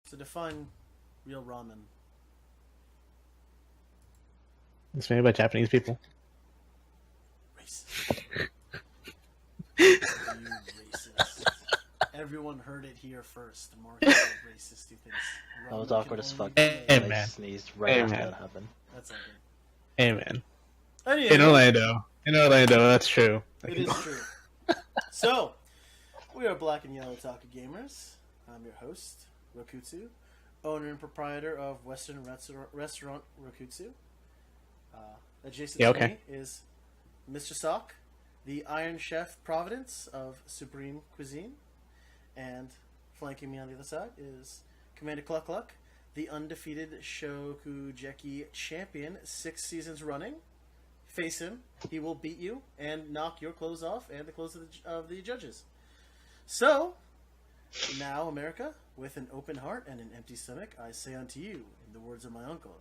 So define real ramen. It's made by Japanese people. Racist. You racist. Everyone heard it here first. Mark is racist who thinks That was ramen awkward can as only fuck. be Hey, made- I man. sneezed right Hey, after man. that happened. That's okay. Hey, man. Anyway, In Orlando. That's true. it is true. So, we are Black and Yellow Taka Gamers. I'm your host, Rokutsu, owner and proprietor of Western Restaurant Rokutsu. Adjacent Yeah, to okay. me is Mr. Sock, the Iron Chef Providence of Supreme Cuisine. And flanking me on the other side is Commander Cluck Cluck, the undefeated Shokugeki champion 6 seasons running. Face him, he will beat you and knock your clothes off and the clothes of the judges. So, now, America, with an open heart and an empty stomach, I say unto you, in the words of my uncle,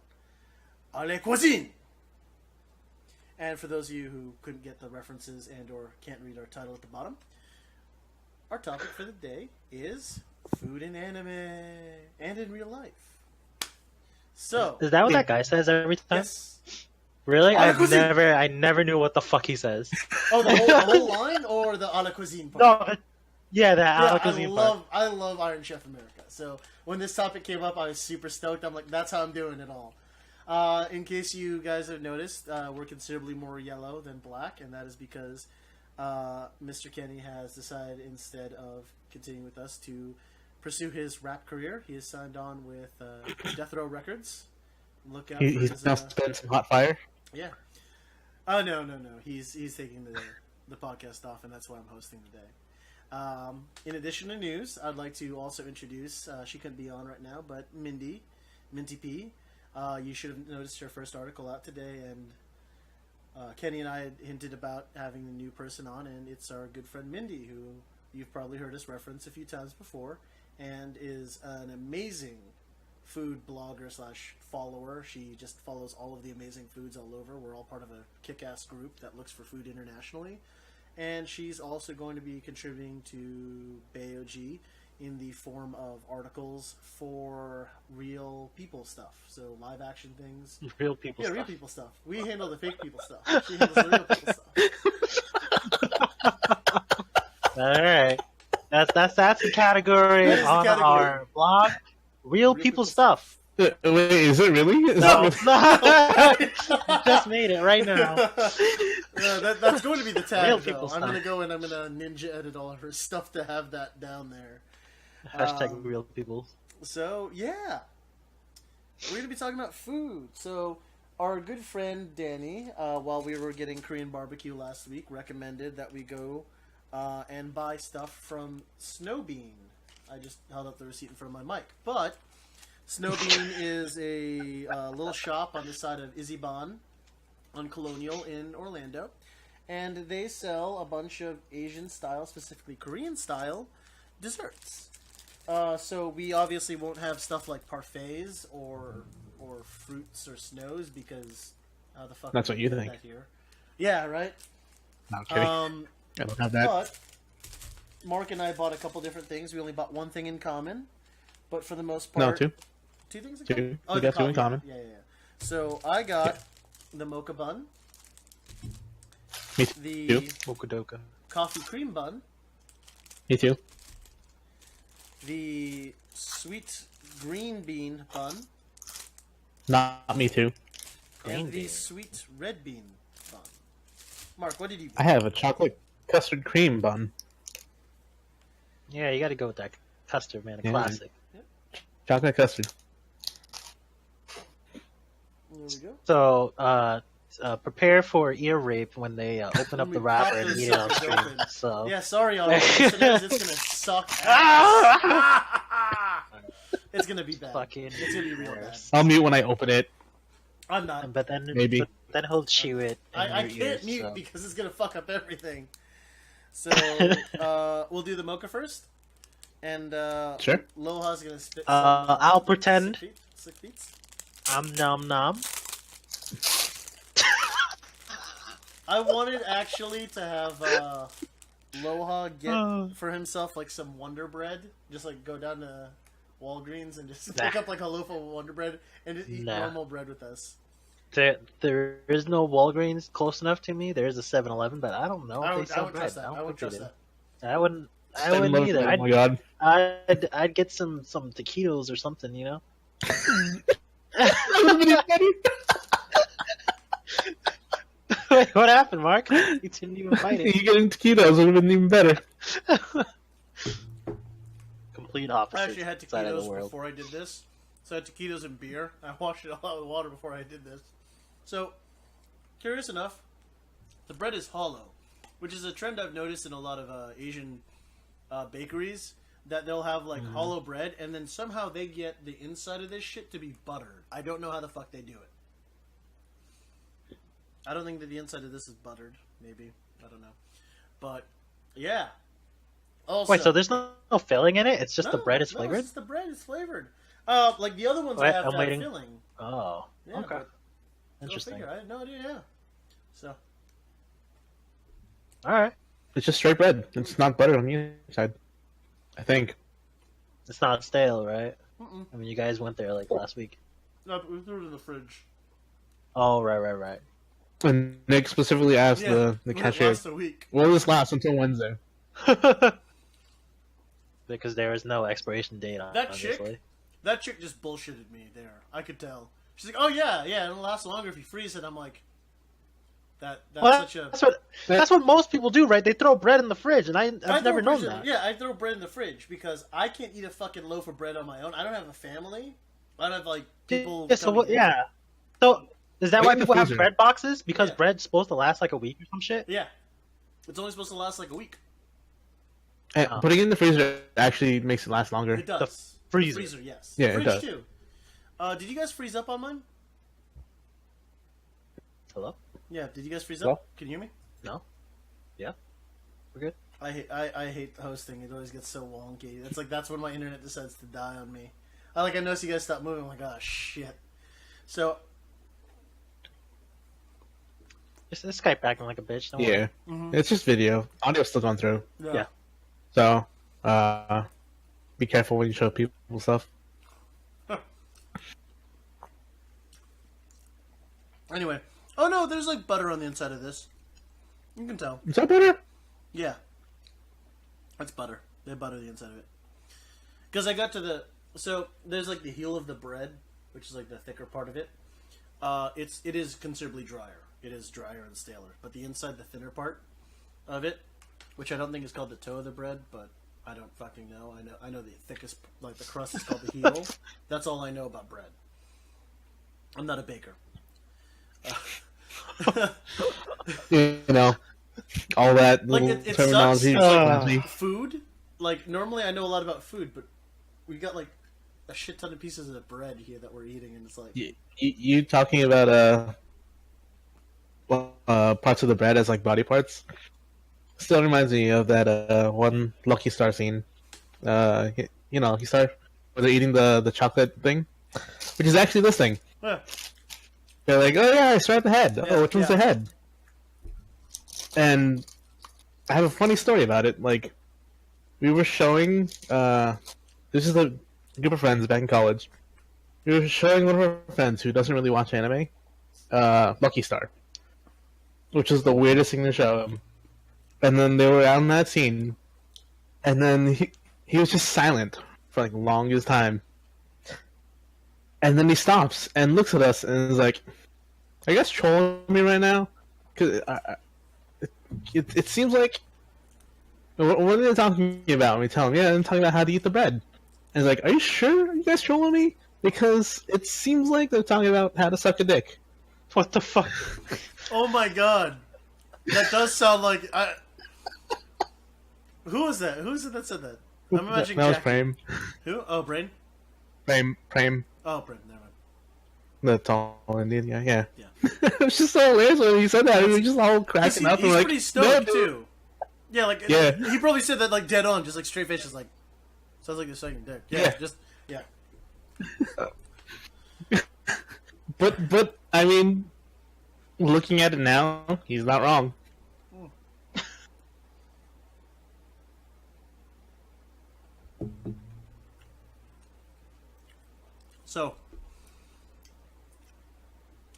Allez cuisine! And for those of you who couldn't get the references and or can't read our title at the bottom, our topic for the day is food in anime and in real life. So, Is that what that guy says every time? yes. Really? A la cuisine. I never knew what the fuck he says. Oh, the whole line or the a la cuisine part? No, yeah, that Yeah, I love Iron Chef America. So when this topic came up, I was super stoked. I'm like, that's how I'm doing it all. In case you guys have noticed, we're considerably more yellow than black, and that is because Mr. Kenny has decided instead of continuing with us to pursue his rap career, he has signed on with Death Row Records. Look out for He's his, now spitting some hot fire. yeah. Oh no. He's taking the podcast off, and that's why I'm hosting today. In addition to news, I'd like to also introduce. She couldn't be on right now, but Minty P. You should have noticed her first article out today, and Kenny and I had hinted about having a new person on, and it's our good friend Mindy, who you've probably heard us reference a few times before, and is an amazing food blogger / follower. She just follows all of the amazing foods all over. We're all part of a kick-ass group that looks for food internationally. And she's also going to be contributing to BAYOG in the form of articles for real people stuff. So live action things. Real people Yeah, stuff. real people stuff. We handle the fake people stuff. She handles the real people stuff. Alright. That's the category That is the on category. our blog. Real people stuff. Wait, is it really? Is No. that really? You just made it right now. That's going to be the tag, Real though. people I'm stuff. going to go and I'm going to ninja edit all of her stuff to have that down there. Hashtag real people. So, yeah. We're going to be talking about food. So, our good friend Danny, while we were getting Korean barbecue last week, recommended that we go and buy stuff from Snowbean. I just held up the receipt in front of my mic. But Snowbean is a little shop on the side of Iziban on Colonial in Orlando. And they sell a bunch of Asian style, specifically Korean style, desserts. So we obviously won't have stuff like parfaits or fruits or snows because how the fuck That's would what you we get think. that here? Yeah, right. No, I'm kidding. I don't have that. But Mark and I bought a couple different things. We only bought one thing in common, but for the most No, part, two. Two things in Two. common. We the got two in coffee. common. Yeah. So I got the mocha bun, Me the too. Mokudoka. coffee cream bun, Me too. the sweet green bean bun, Not me too. Green and the bean. sweet red bean bun. Mark, what did you? I have a chocolate custard cream bun. Yeah, you gotta go with that custard, man. A Yeah. classic. Chocolate custard. There we go. So, prepare for ear rape when they open up When the we wrapper pop and those eat it on suckers stream. open. So, Yeah, sorry, all listeners. It's gonna suck. Ass. It's gonna be bad. Fucking It's gonna be real bad. worse. I'll mute when I open it. I'm not. But then, Maybe. but then he'll chew it. In I your can't ears, mute so. because it's gonna fuck up everything. So we'll do the mocha first, and Sure. Loha's gonna spit. I'll pretend. Slick beats. Nom nom. I wanted actually to have Loha get for himself like some Wonder Bread, just like go down to Walgreens and just Nah. pick up like a loaf of Wonder Bread and just eat Nah. normal bread with us? There is no Walgreens close enough to me. There is a 7-Eleven, but I don't know I if they would sell trust bread. that. I I don't would think trust they that. do. I wouldn't either. Oh my god. I'd get some taquitos or something, you know. Wait, what happened, Mark? You didn't even fight You it. getting taquitos would have been even better. Complete I opposite actually had side of the taquitos world. before I did this. So I had taquitos and beer. I washed it all out with water before I did this. So, curious enough, the bread is hollow, which is a trend I've noticed in a lot of Asian bakeries, that they'll have like hollow bread and then somehow they get the inside of this shit to be buttered. I don't know how the fuck they do it. I don't think that the inside of this is buttered. Maybe. I don't know. But, yeah. Also, Wait, so there's no filling in it? It's just the bread is No, flavored? it's just the bread is flavored. Like the other ones Wait, have I'm that waiting. filling. Oh, Yeah, okay. but go Interesting. figure. I had no idea, yeah. So, All right. It's just straight bread. It's not buttered on the inside. I think. It's not stale, right? mm-mm. I mean, you guys went there like last week. No, we threw it in the fridge. Oh, right. And Nick specifically asked Yeah, the it cashier, lasts a week. will this last until Wednesday? Because there is no expiration date on That obviously. chick? That chick just bullshitted me there. I could tell. She's like, "Oh yeah, it'll last longer if you freeze it." I'm like, that's Well, such a. that's what most people do, right? They throw bread in the fridge, and I I've throw never known bread- that. Yeah, I throw bread in the fridge because I can't eat a fucking loaf of bread on my own. I don't have a family. I don't have like people. Yeah, so coming what? in. Yeah. So is that Put it why in the people have freezer. bread boxes? Because Yeah. bread's supposed to last like a week or some shit. Yeah, it's only supposed to last like a week. And Oh. putting it in the freezer actually makes it last longer. It does. freezer. The freezer, yes. Yeah, The it fridge does. too. Did you guys freeze up on mine? Hello? Yeah. Did you guys freeze Hello? up? Can you hear me? No? Yeah? We're good? I hate hosting. It always gets so wonky. That's when my internet decides to die on me. I notice you guys stop moving. I'm like, oh shit. So Just Skype acting like a bitch. Don't worry. Yeah. mhm. It's just video. Audio's still going through. Yeah. So, be careful when you show people stuff. Anyway, oh no, there's like butter on the inside of this. You can tell. Is that better? Yeah, that's butter. They butter the inside of it. Because I got to so there's like the heel of the bread, which is like the thicker part of it. It is considerably drier. It is drier and staler. But the inside, the thinner part of it, which I don't think is called the toe of the bread, but I don't fucking know. I know the thickest, like the crust is called the heel. That's all I know about bread. I'm not a baker. You know, all that Like, little it terminology. sucks. Food, like normally I know a lot about food, but we got like a shit ton of pieces of bread here that we're eating, and it's like You talking about parts of the bread as like body parts? Still reminds me of that one Lucky Star scene. Lucky Star, where they're eating the chocolate thing, which is actually this thing. yeah. They're like, oh yeah, I start at the head. Yeah, Oh, which one's yeah. the head? And I have a funny story about it. Like, we were showing. This is a group of friends back in college. We were showing one of our friends who doesn't really watch anime, Lucky Star, which is the weirdest thing to show him. And then they were out in that scene, and then he was just silent for like the longest time. And then he stops and looks at us and is like, "Are you guys trolling me right now?" Because it seems like what are they talking about? And we tell him, "Yeah, I'm talking about how to eat the bread." And he's like, "Are you sure? Are you guys trolling me?" Because it seems like they're talking about how to suck a dick. What the fuck? Oh my god, that does sound like Who was that? Who was it that said that? I'm imagining that was Jack. Prame. Who? Oh, Brain. Prame. Oh, Brain. Never mind. The tall Indian guy, yeah. Yeah. It was just so hilarious when he said that. We were just all cracking up. He's and like, pretty stoked "No, dude." too. Yeah, like Yeah. he probably said that like dead on, just like straight face, just like sounds like you're sucking dick. Yeah, Yeah. just yeah. But I mean, looking at it now, he's not wrong. So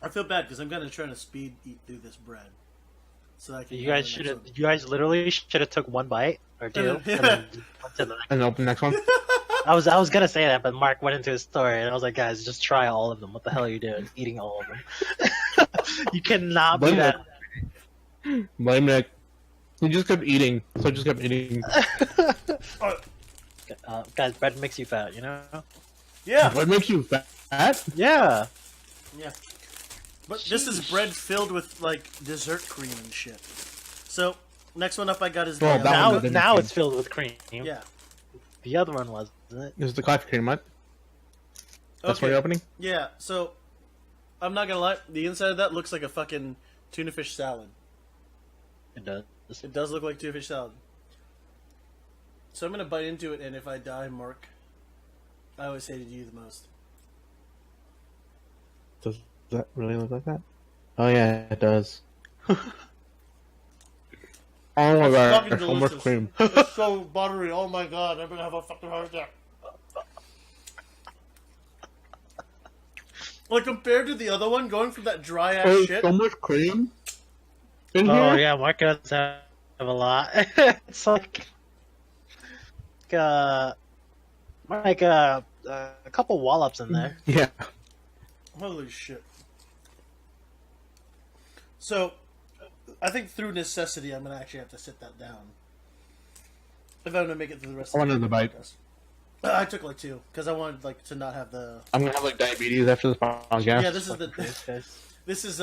I feel bad because I'm gonna try to speed eat through this bread, so I can. You guys should have. You guys literally should have took one bite or two, and then went to the next. And open the next one. I was gonna say that, but Mark went into his story, and I was like, guys, just try all of them. What the hell are you doing? Eating all of them? You cannot be Blame that. Blame Nick. He just kept eating, so I just kept eating. Guys, bread makes you fat, you know? Yeah, What makes you fat? Yeah. yeah. But this is bread filled with like dessert cream and shit. So next one up, I got is Well, the, that Now, one didn't now change. it's filled with cream. yeah. The other one wasn't it? This is the coffee cream, right? That's Okay. what you're opening? Yeah. So I'm not gonna lie, the inside of that looks like a fucking tuna fish salad. It does. It does look like tuna fish salad. So I'm gonna bite into it, and if I die, Mark, I always hated you the most. Does that really look like that? Oh yeah, it does. Oh my It's god, fucking there's so much delicious. cream. It's so buttery. Oh my god, I'm gonna have a fucking heart attack. Like compared to the other one, going from that dry ass There's shit. so much cream in Oh here. yeah, Mark does have a lot. It's like a couple wallops in there. Yeah. Holy shit. So, I think through necessity, I'm gonna actually have to sit that down. If I'm gonna make it through the rest I of the wanted the bite. podcast. I took like two because I wanted like to not have the. I'm gonna have like diabetes after this podcast. Yeah, this is the. Guys. This is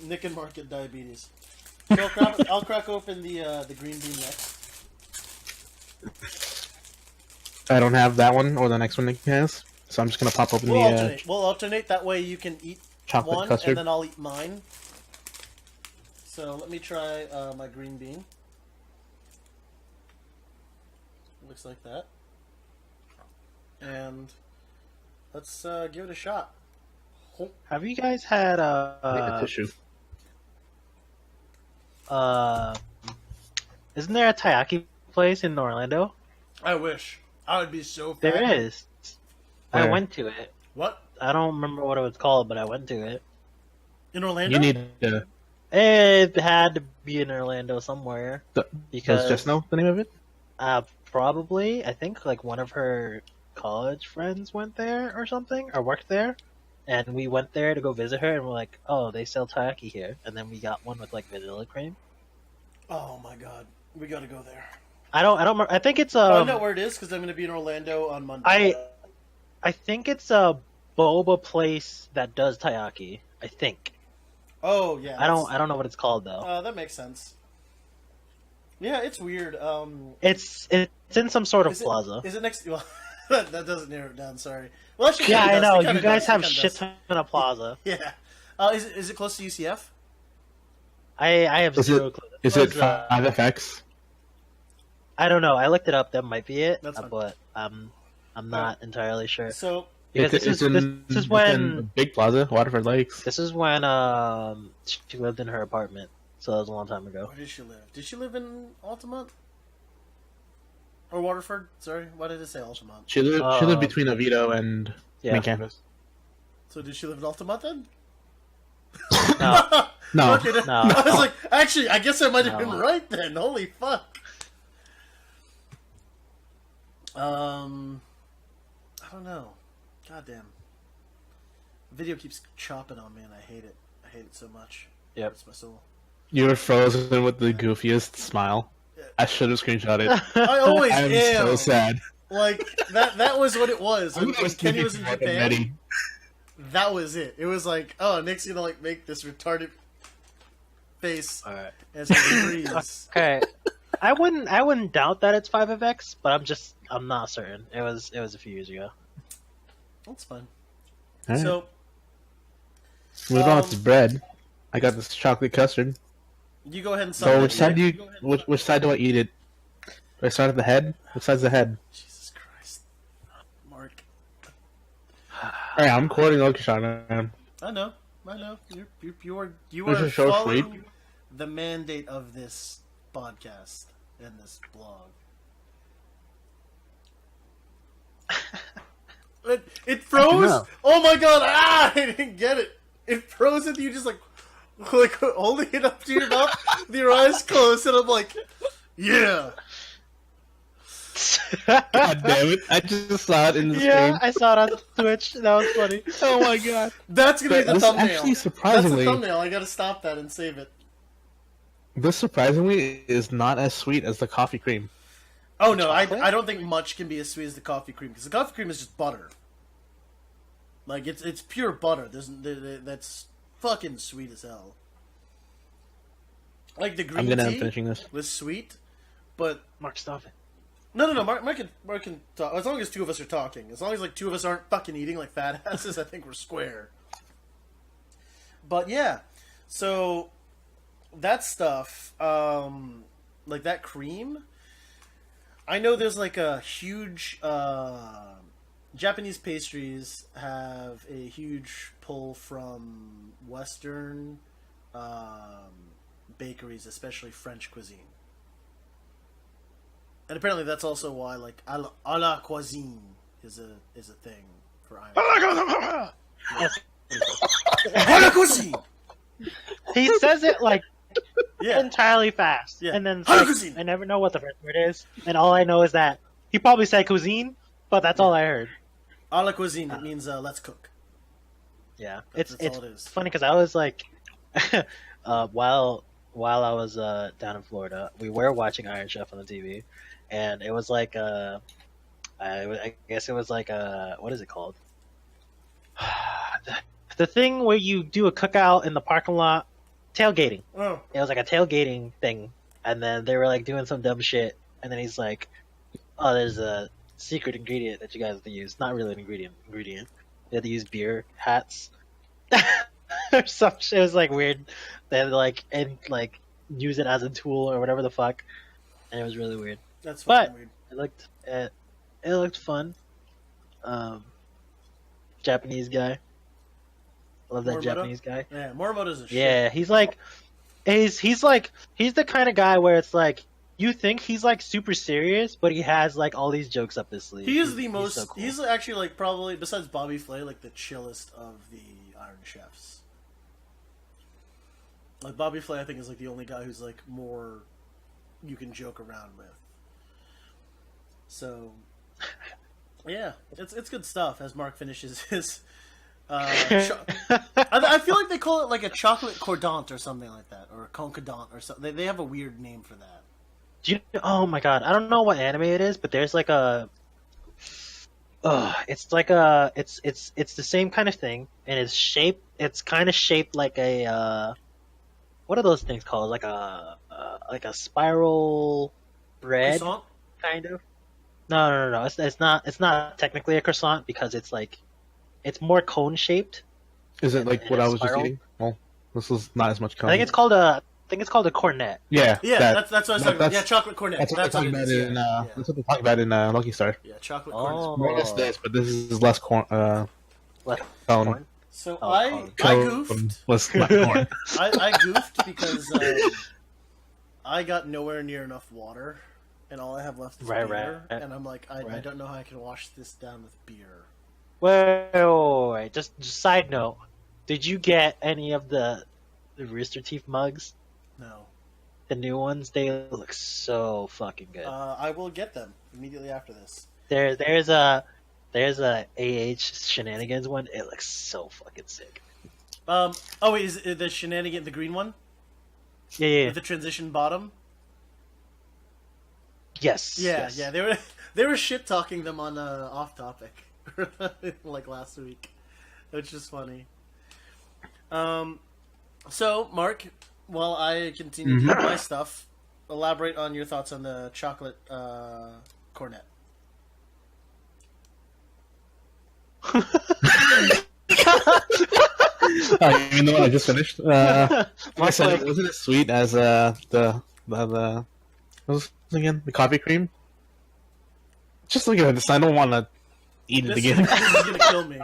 Nick and Mark get diabetes. So I'll crack open the green bean next. I don't have that one or the next one Nick has, so I'm just gonna pop open We'll the alternate. We'll alternate. That way you can eat chocolate one custard. and then I'll eat mine. So let me try my green bean. Looks like that. And let's give it a shot. Have you guys had I need a tissue. isn't there a taiyaki place in Orlando? I wish. I would be so fat. There is. I Where? went to it. What? I don't remember what it was called, but I went to it. In Orlando? You need to. It had to be in Orlando somewhere Does because Jess know the name of it? probably I think like one of her college friends went there or something or worked there, and we went there to go visit her, and we're like, oh, they sell taiyaki here, and then we got one with like vanilla cream. Oh my god. We gotta go there. I don't remember. I think it's I know where it is because I'm gonna be in Orlando on Monday. I think it's a boba place that does taiyaki. I think. Oh yeah. I don't know what it's called though. That makes sense. Yeah, it's weird. It's in some sort of Is it- plaza. Is it next? Well, that doesn't narrow it down. Sorry. Well, actually, Yeah, it I does. know. It kinda You guys does. have It kinda shit does. ton of plaza. Yeah. Is it close to UCF? I have Is zero it- clue. Is What it is that? 5FX? I don't know. I looked it up. That might be it. That's fine. But I'm not entirely sure. So Because It's this in is it's when in Big Plaza, Waterford Lakes. this is when she lived in her apartment. So that was a long time ago. where did she live? Did she live in Altamont or Waterford? Sorry, why did it say Altamont? She lived between Oviedo and Yeah. main campus. So did she live in Altamont then? No. No, Okay, No. I was like, actually, I guess I might have been No. right then. Holy fuck. I don't know. Goddamn. Video keeps chopping on me, and I hate it. I hate it so much. Yep. It's my soul. you were frozen with the goofiest smile. I should have screenshot it. I always I'm am. so sad. Like that was what it was when Kenny was in fucking Japan. ready. That was it. It was like, oh, Nick's gonna like make this retarded face All right. as he freeze. Okay. I wouldn't doubt that it's 5FX, but I'm not certain. It was a few years ago. That's fine. Alright. So Moving on to bread. I got this chocolate custard. you go ahead and So which it. side do you? Which side do I eat it? Do I start at the head? Which side's the head? Jesus Christ, Mark. Alright, I'm quoting Okishana, man. I know. You This are is so following sweet. the mandate of this podcast and this blog. It froze. know. Oh my god! Ah, I didn't get it. It froze with you just like holding it up to your mouth, with your eyes closed, and I'm like, yeah. God damn it! I just saw it in the Yeah, stream. I saw it on Twitch. That was funny. Oh my god! That's gonna be the This thumbnail. actually That's surprisingly, the thumbnail. I gotta stop that and save it. this surprisingly is not as sweet as the coffee cream. Oh no, chocolate? I don't think much can be as sweet as the coffee cream because the coffee cream is just butter. Like it's pure butter. That's fucking sweet as hell. Like the green I'm gonna end tea up finishing this. was sweet, but Mark, stop it. no. Mark can talk as long as two of us are talking. As long as like two of us aren't fucking eating like fat asses, I think we're square. But yeah, so that stuff, like that cream. I know there's like a huge Japanese pastries have a huge pull from Western bakeries, especially French cuisine. And apparently that's also why like a la cuisine is a thing for Ireland. A la cuisine. He says it like Yeah. entirely fast, Yeah. and then it's How like, cuisine? I never know what the first word is, and all I know is that he probably said cuisine, but that's all I heard. A la cuisine. It means let's cook. Yeah, That's it's all it is. funny because I was like, while I was down in Florida, we were watching Iron Chef on the TV, and it was like I guess it was like what is it called? The thing where you do a cookout in the parking lot, tailgating. Oh. It was like a tailgating thing, and then they were like doing some dumb shit, and then he's like, "Oh, there's a secret ingredient that you guys have to use. Not really an ingredient. They had to use beer hats or some shit. It was like weird. They had to like use it as a tool or whatever the fuck, and it was really weird. That's But- fucking weird. It looked fun. Japanese guy. Love that Morimoto? Japanese guy. Yeah, Morimoto's a shit. Yeah, he's the kind of guy where it's like you think he's like super serious, but he has like all these jokes up his sleeve. He is He's- the most. so cool. He's actually like probably besides Bobby Flay, like the chillest of the Iron Chefs. Like Bobby Flay, I think is like the only guy who's like more you can joke around with. So, yeah, it's good stuff. As Mark finishes his, I feel like they call it like a chocolate cordant or something like that, or a concordant or something. They have a weird name for that. Do you? Oh my god, I don't know what anime it is, but there's like a. It's like a. It's the same kind of thing, and it's shaped. It's kind of shaped like a. What are those things called? Like a spiral bread, Croissant? kind of. No. It's not. It's not technically a croissant because it's like, it's more cone shaped. Is it like And what a I was spiral? just eating? Well, this is not as much. I think it's called a. I think it's called a cornet. Yeah, Yeah, that's what I was talking about. Yeah, that's- chocolate cornet. That's what they're That's what talking it about is. in. Yeah, That's what they're talking about in Lucky Star. yeah, chocolate Oh. cornet. More or less this, but this is less corn. What? Cone. Corn? So Oh, I corn. goofed. Less not corn. I goofed because I got nowhere near enough water, and all I have left is Right, beer. right. And I'm like, I Right. don't know how I can wash this down with beer. Wait. Just side note. Did you get any of the Rooster Teeth mugs? No. The new ones? They look so fucking good. I will get them immediately after this. There's a AH Shenanigans one. It looks so fucking sick. Oh wait, is it the shenanigan, the green one Yeah. with the transition bottom? Yes. Yeah, yes. yeah. They were shit talking them on Off Topic like last week, which is funny. So Mark, while I continue to eat my stuff, elaborate on your thoughts on the chocolate cornet. Even the one I just finished. I Mark's said like- it wasn't as sweet as the what was it again? The coffee cream. Just looking at this, I don't want to eat it This again. is gonna kill me.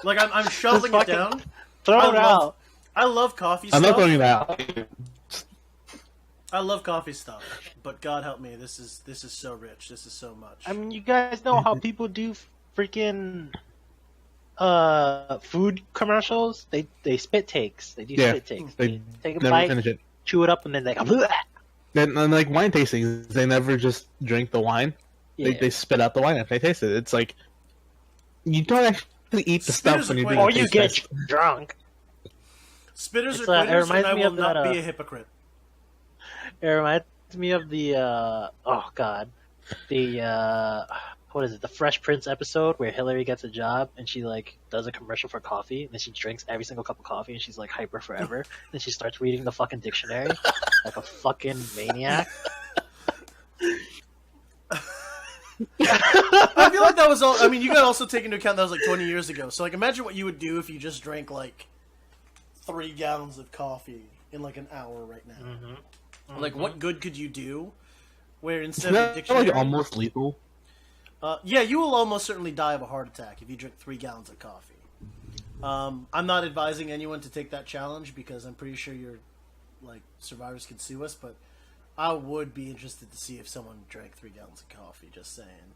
Like I'm shoveling it fucking- down. Throw I it love- out. I love coffee I'm stuff. not throwing it out. I love coffee stuff, but God help me, this is so rich. This is so much. I mean, you guys know how people do freaking food commercials, they spit takes. They do Yeah, spit takes. they Take a never bite, finish it. chew it up, and then they go. Bleh! And like wine tastings, they never just drink the wine. Yeah. They spit out the wine after they taste it. It's like you don't actually eat the Spitters stuff when are you're quite- doing Or a you taste get test. drunk. Spitters It's, are it quitters, reminds and I me will of not that, be a hypocrite. It reminds me of the oh god, the what is it? The Fresh Prince episode where Hillary gets a job and she like does a commercial for coffee and then she drinks every single cup of coffee and she's like hyper forever. Then she starts reading the fucking dictionary like a fucking maniac. I feel like that was all. I mean, you gotta also take into account that was like 20 years ago. So like, imagine what you would do if you just drank like 3 gallons of coffee in like an hour right now. Mm-hmm. Like, what good could you do? Where Isn't instead of a that dictionary, like almost lethal? yeah, you will almost certainly die of a heart attack if you drink 3 gallons of coffee. I'm not advising anyone to take that challenge because I'm pretty sure your like survivors can sue us, but I would be interested to see if someone drank 3 gallons of coffee. Just saying.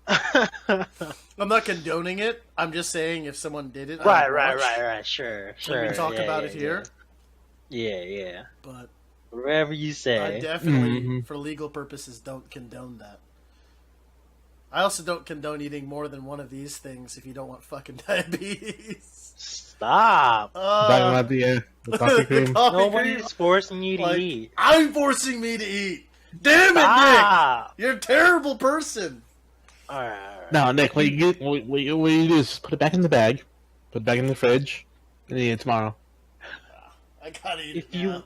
I'm not condoning it. I'm just saying if someone did it, I would watch. Right. Sure. We talk Yeah, about yeah, it here, Yeah. but Wherever you I say. definitely, Mhm. for legal purposes, don't condone that. I also don't condone eating more than one of these things if you don't want fucking diabetes. Stop. Talking about the coffee cream. coffee Nobody's cream. forcing you to Like, eat. I'm forcing me to eat. Damn it, Nick! Stop. You're a terrible person. Alright. No, Nick, what you do is put it back in the bag, put it back in the fridge, and eat it tomorrow. I gotta eat If it now.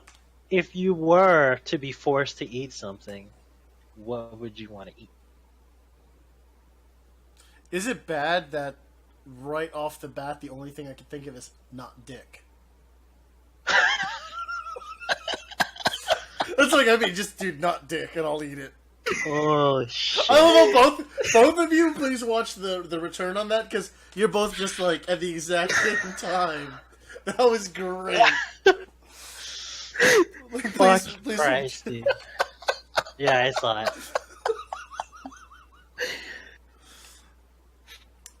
If you were to be forced to eat something, what would you want to eat? Is it bad that right off the bat the only thing I can think of is not dick? That's like, I mean, just dude, not dick, and I'll eat it. Oh shit! I don't know, both of you, please watch the return on that, because you're both just like at the exact same time. That was great. Fuck please. Christ, dude. Yeah, I saw it.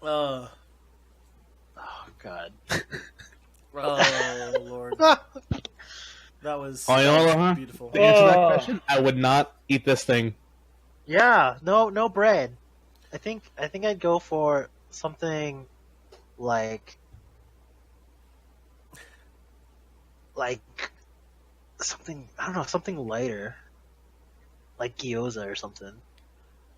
Oh God. Lord, that was Oh, you know what, huh? beautiful. To answer that Oh. question, I would not eat this thing. Yeah, no bread. I think I'd go for something like something, I don't know, something lighter, like gyoza or something.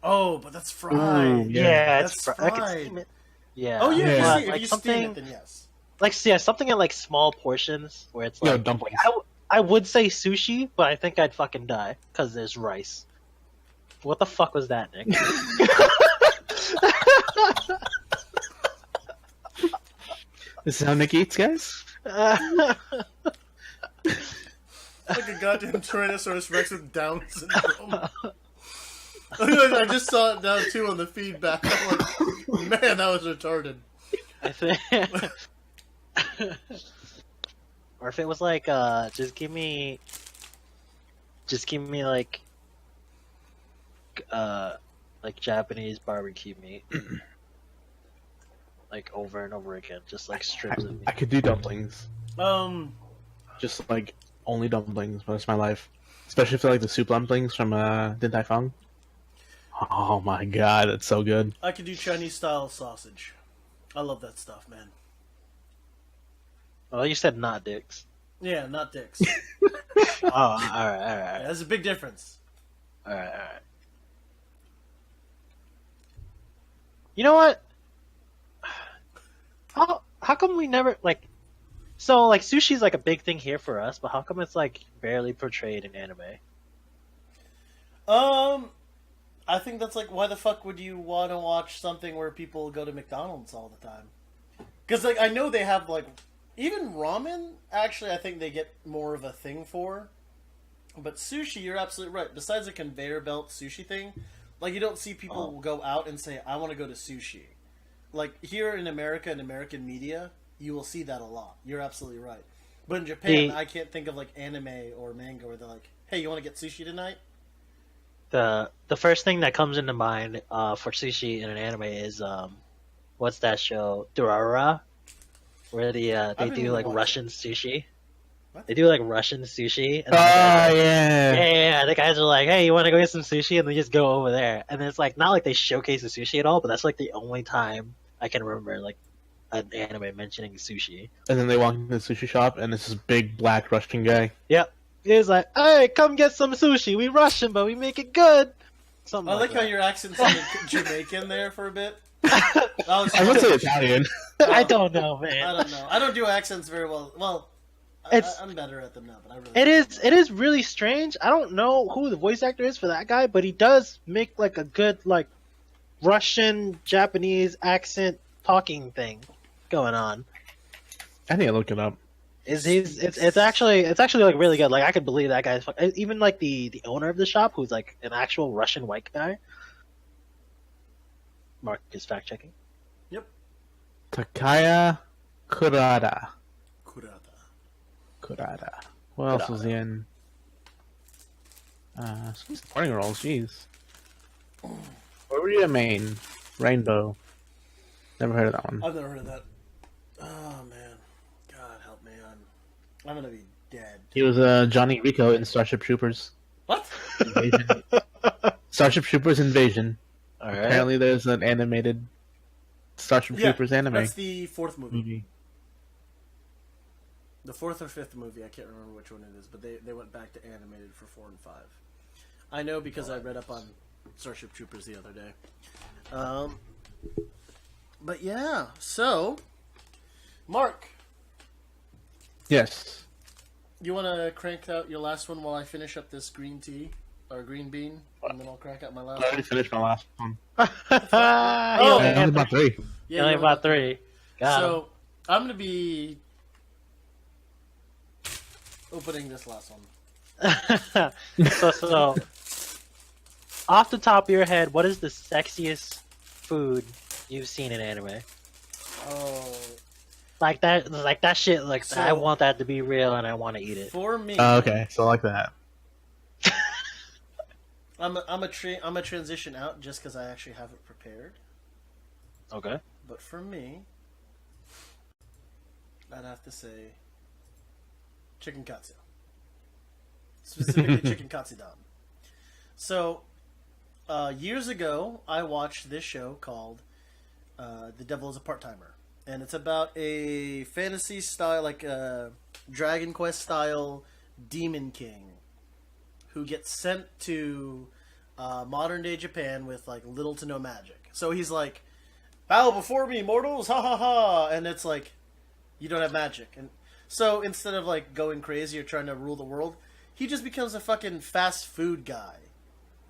Oh, but that's fried. Ooh, yeah. It's That's I can fried. steam it. Yeah. Oh yeah, Yeah. if Like you something steam it, then yes. like yeah, something in like small portions where it's Yo, like dumplings. I would say sushi, but I think I'd fucking die because there's rice. What the fuck was that, Nick? This is how Nick eats, guys? Like a goddamn Tyrannosaurus Rex with Down syndrome. I just saw it now too on the feedback. I'm like, man, that was retarded. I think. Or if it was like, just give me like Japanese barbecue meat, like over and over again, just like strips of meat. I could do dumplings. Just Just like only dumplings most of my life. Especially if they're like the soup dumplings from Din Tai Fung. Oh my god, it's so good. I could do Chinese style sausage. I love that stuff, man. Well, you said not dicks. Yeah, not dicks. Oh, alright. Yeah, there's a big difference. Alright. You know what? How come we never like? So like sushi's like a big thing here for us, but how come it's like barely portrayed in anime? I think that's like, why the fuck would you want to watch something where people go to McDonald's all the time? Because like I know they have like even ramen. Actually, I think they get more of a thing for. But sushi, you're absolutely right. Besides a conveyor belt sushi thing, like you don't see people go out and say, "I want to go to sushi." Like here in America, in American media, you will see that a lot. You're absolutely right. But in Japan, I can't think of like anime or manga where they're like, "Hey, you want to get sushi tonight?" The first thing that comes into mind for sushi in an anime is what's that show? Durara, where they been do like watching. Russian sushi. What? They do like Russian sushi. And Oh then yeah. the guys are like, "Hey, you want to go get some sushi?" And they just go over there. And it's like not like they showcase the sushi at all, but that's like the only time I can remember like an anime mentioning sushi. And then they walk into the sushi shop, and it's this big black Russian guy. Yep. It's like, "Hey, come get some sushi. We Russian, but we make it good." Something I like how that. your accent sounded Jamaican there for a bit. That was I would say Italian. I don't know, I man. don't know. I don't do accents very well. Well, I'm better at them now, but I really. It is really strange. I don't know who the voice actor is for that guy, but he does make like a good like Russian Japanese accent talking thing going on. I need to look it up. It's actually like really good. Like I could believe that guy's even like the owner of the shop who's like an actual Russian white guy. Mark is fact checking. Takaya Kurada. Kurata. Kurada. What else was he in? Some supporting roles. Jeez. Where were you in Maine? Rainbow. Never heard of that one. I've never heard of that. Oh man, God help me! I'm gonna be dead. He was Johnny Rico in Starship Troopers. What? Invasion. Starship Troopers Invasion. All right. Apparently, there's an animated Starship Troopers anime That's the fourth movie. movie. The fourth or fifth movie. I can't remember which one it is, but they went back to animated for 4 and 5. I know because I read up on Starship Troopers the other day. But yeah, so Mark, Yes. you want to crank out your last one while I finish up this green tea or green bean, and then I'll crack out my I last already one. finished my last one. Oh, I only bought 3. Yeah, only you're about 3. Got him. So I'm gonna be opening this last one. so, off the top of your head, what is the sexiest food you've seen in anime? Oh, Like that shit. Like So- I want that to be real, and I want to eat it. for me, Oh, okay. So like that. I'm a transition out just because I actually have it prepared. Okay. But for me, I'd have to say chicken katsu. Specifically chicken katsudan. So, years ago, I watched this show called The Devil is a Part-Timer. And it's about a fantasy style, like a Dragon Quest style demon king who gets sent to modern day Japan with like little to no magic. So he's like, "Bow before me, mortals! Ha ha ha!" And it's like, you don't have magic. And so instead of like going crazy or trying to rule the world, he just becomes a fucking fast food guy.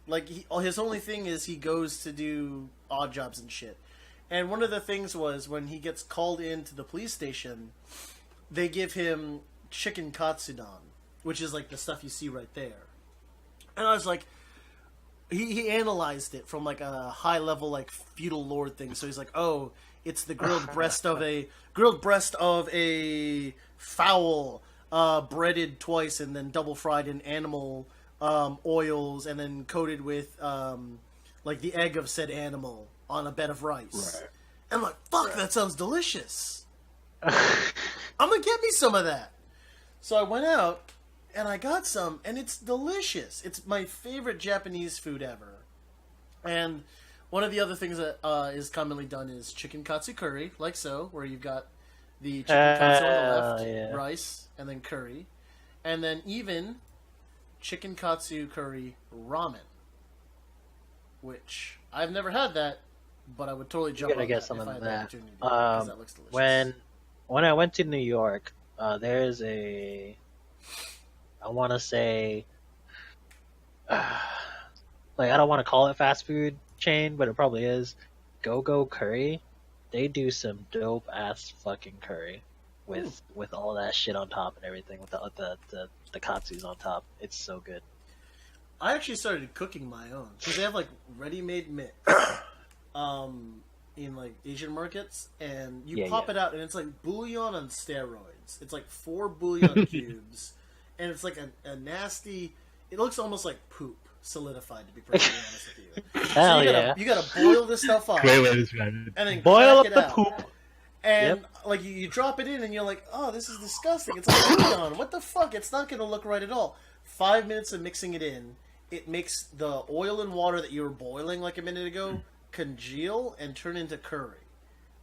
Like his only thing is he goes to do odd jobs and shit. And one of the things was when he gets called into the police station, they give him chicken katsudan, which is like the stuff you see right there. And I was like, he analyzed it from like a high level like feudal lord thing. So he's like, oh, it's the grilled breast of a fowl, breaded twice and then double fried in animal oils and then coated with like the egg of said animal on a bed of rice. Right. And I'm like, fuck, that sounds delicious. I'm gonna get me some of that. So I went out and I got some, and it's delicious. It's my favorite Japanese food ever. And one of the other things that is commonly done is chicken katsu curry, like so, where you've got the chicken katsu on the left, yeah. rice, and then curry. And then even chicken katsu curry ramen, which I've never had that, but I would totally jump gotta on get that some if of I had the that. opportunity, because that looks delicious. When I went to New York, there's a, I want to say, like I don't want to call it fast food chain, but it probably is. Go Go Curry. They do some dope ass fucking curry with all that shit on top and everything with the katsus on top. It's so good. I actually started cooking my own because they have like ready-made mix, in like Asian markets, and you pop it out, and it's like bouillon on steroids. It's like 4 bouillon cubes, and it's like a nasty. It looks almost like poop. solidified, to be perfectly honest with you. Hell so yeah. You gotta boil this stuff up. Great way to describe it. And then Boil crack up the it out. poop. And like you drop it in, and you're like, "Oh, this is disgusting! It's like bouillon. What the fuck? It's not gonna look right at all." 5 minutes of mixing it in, it makes the oil and water that you were boiling like a minute ago congeal and turn into curry.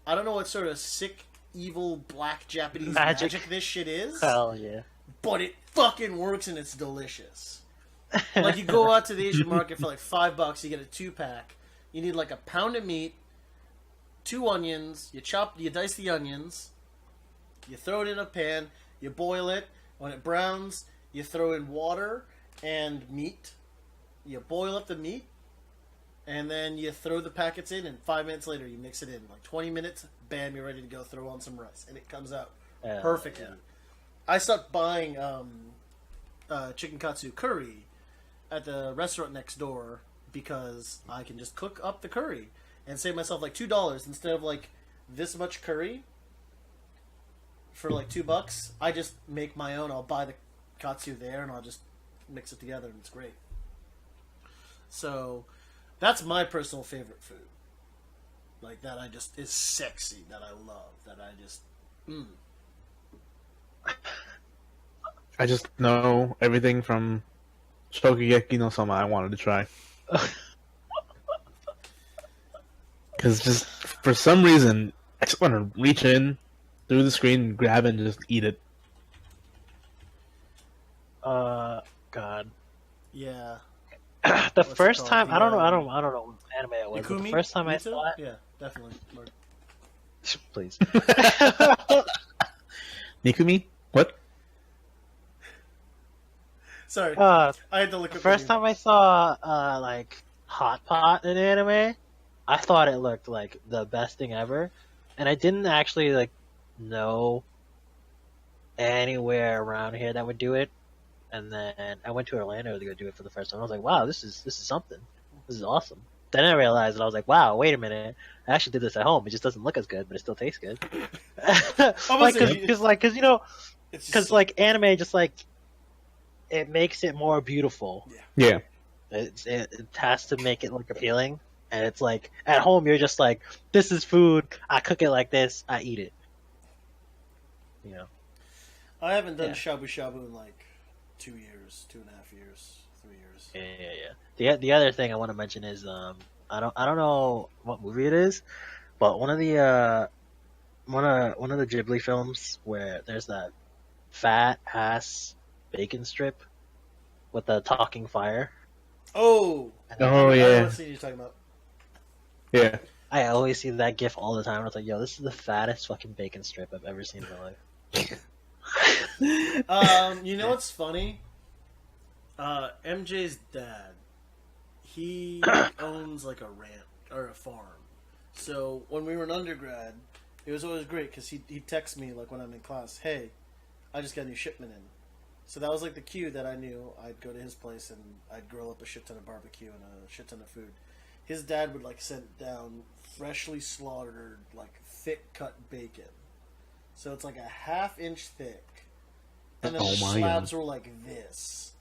I don't know what sort of sick, evil, black Japanese magic this shit is. Hell yeah. But it fucking works and it's delicious. Like you go out to the Asian market for like $5, you get a 2-pack. You need like a pound of meat, 2 onions. You dice the onions. You throw it in a pan. You boil it. When it browns, you throw in water and meat. You boil up the meat, and then you throw the packets in. And 5 minutes later, you mix it in. Like 20 minutes, bam, you're ready to go. Throw on some rice, and it comes out perfectly. Yeah. I stopped buying chicken katsu curry at the restaurant next door because I can just cook up the curry and save myself like $2 instead of like this much curry for like $2. I just make my own. I'll buy the katsu there and I'll just mix it together and it's great. So that's my personal favorite food. Like that I just is sexy, that I love, that I just I just know everything from Shokugeki no Soma I wanted to try. Because just for some reason, I just want to reach in through the screen and grab it and just eat it. God. Yeah. The first time, I don't know what anime it was. But Ikumi? the first time I Mito? saw it, Yeah, definitely. Mark. please. Nikumi? What? Sorry, I I had to look the up first time I saw like Hot Pot in anime, I thought it looked like the best thing ever, and I didn't actually like know anywhere around here that would do it. And then I went to Orlando to go do it for the first time. I was like, wow, this is something. This is awesome. Then I realized, and I was like, wow, wait a minute. I actually did this at home. It just doesn't look as good, but it still tastes good. Because you know, because like anime, just like it makes it more beautiful. Yeah. It has to make it look appealing, and it's like at home you're just like, this is food. I cook it like this. I eat it. You know. I haven't done shabu shabu in like 2 years, 2.5 years, 3 years. Yeah. The other thing I want to mention is I don't know what movie it is, but one of the Ghibli films where there's that fat ass bacon strip with the talking fire. Oh, Oh I know yeah. what scene you're talking about. Yeah. I always see that gif all the time. I was like, yo, this is the fattest fucking bacon strip I've ever seen in my life. You know what's funny? MJ's dad, he owns like a ranch or a farm. So when we were in undergrad, it was always great because he'd text me like when I'm in class, "Hey, I just got a new shipment in." So that was like the cue that I knew I'd go to his place and I'd grill up a shit ton of barbecue and a shit ton of food. His dad would like send down freshly slaughtered, like thick cut bacon. So it's like a 1/2 inch thick. And then the slabs were like this.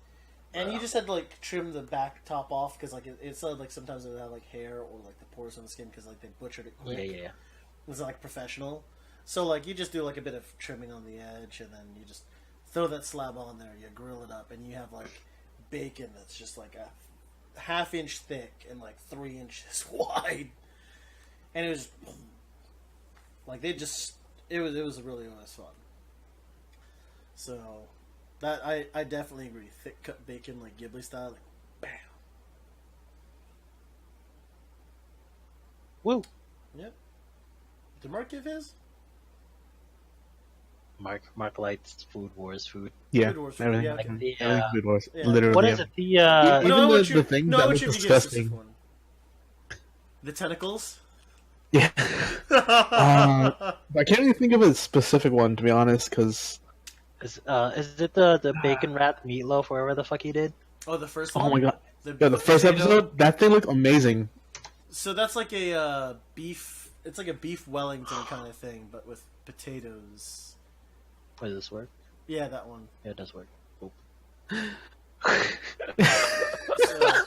And you just had to like trim the back top off because like it said like sometimes it would have like hair or like the pores on the skin because like they butchered it quick. Yeah. It was like professional. So like you just do like a bit of trimming on the edge and then you just throw that slab on there, you grill it up, and you have like bacon that's just like a 1/2 inch thick and like 3 inches wide. And it was like it was really fun. So that I definitely agree. Thick cut bacon like Ghibli style, like bam. Woo. Yep. Did Mark give his? Mark likes Food Wars food. Yeah. Food Wars food, Everything. yeah, Like okay. the, Everything Food Wars. Yeah. Literally. what is it? The Even I want the things I that want look you to get a specific disgusting. one. The tentacles. Yeah. I can't really think of a specific one to be honest, because is it the bacon wrapped meatloaf, wherever the fuck he did? Oh, the first one. oh my god, The the first potato- episode that thing looked amazing. So that's like a beef. It's like a beef Wellington kind of thing, but with potatoes. Does this work? Yeah, that one. Yeah, it does work. Oop. So,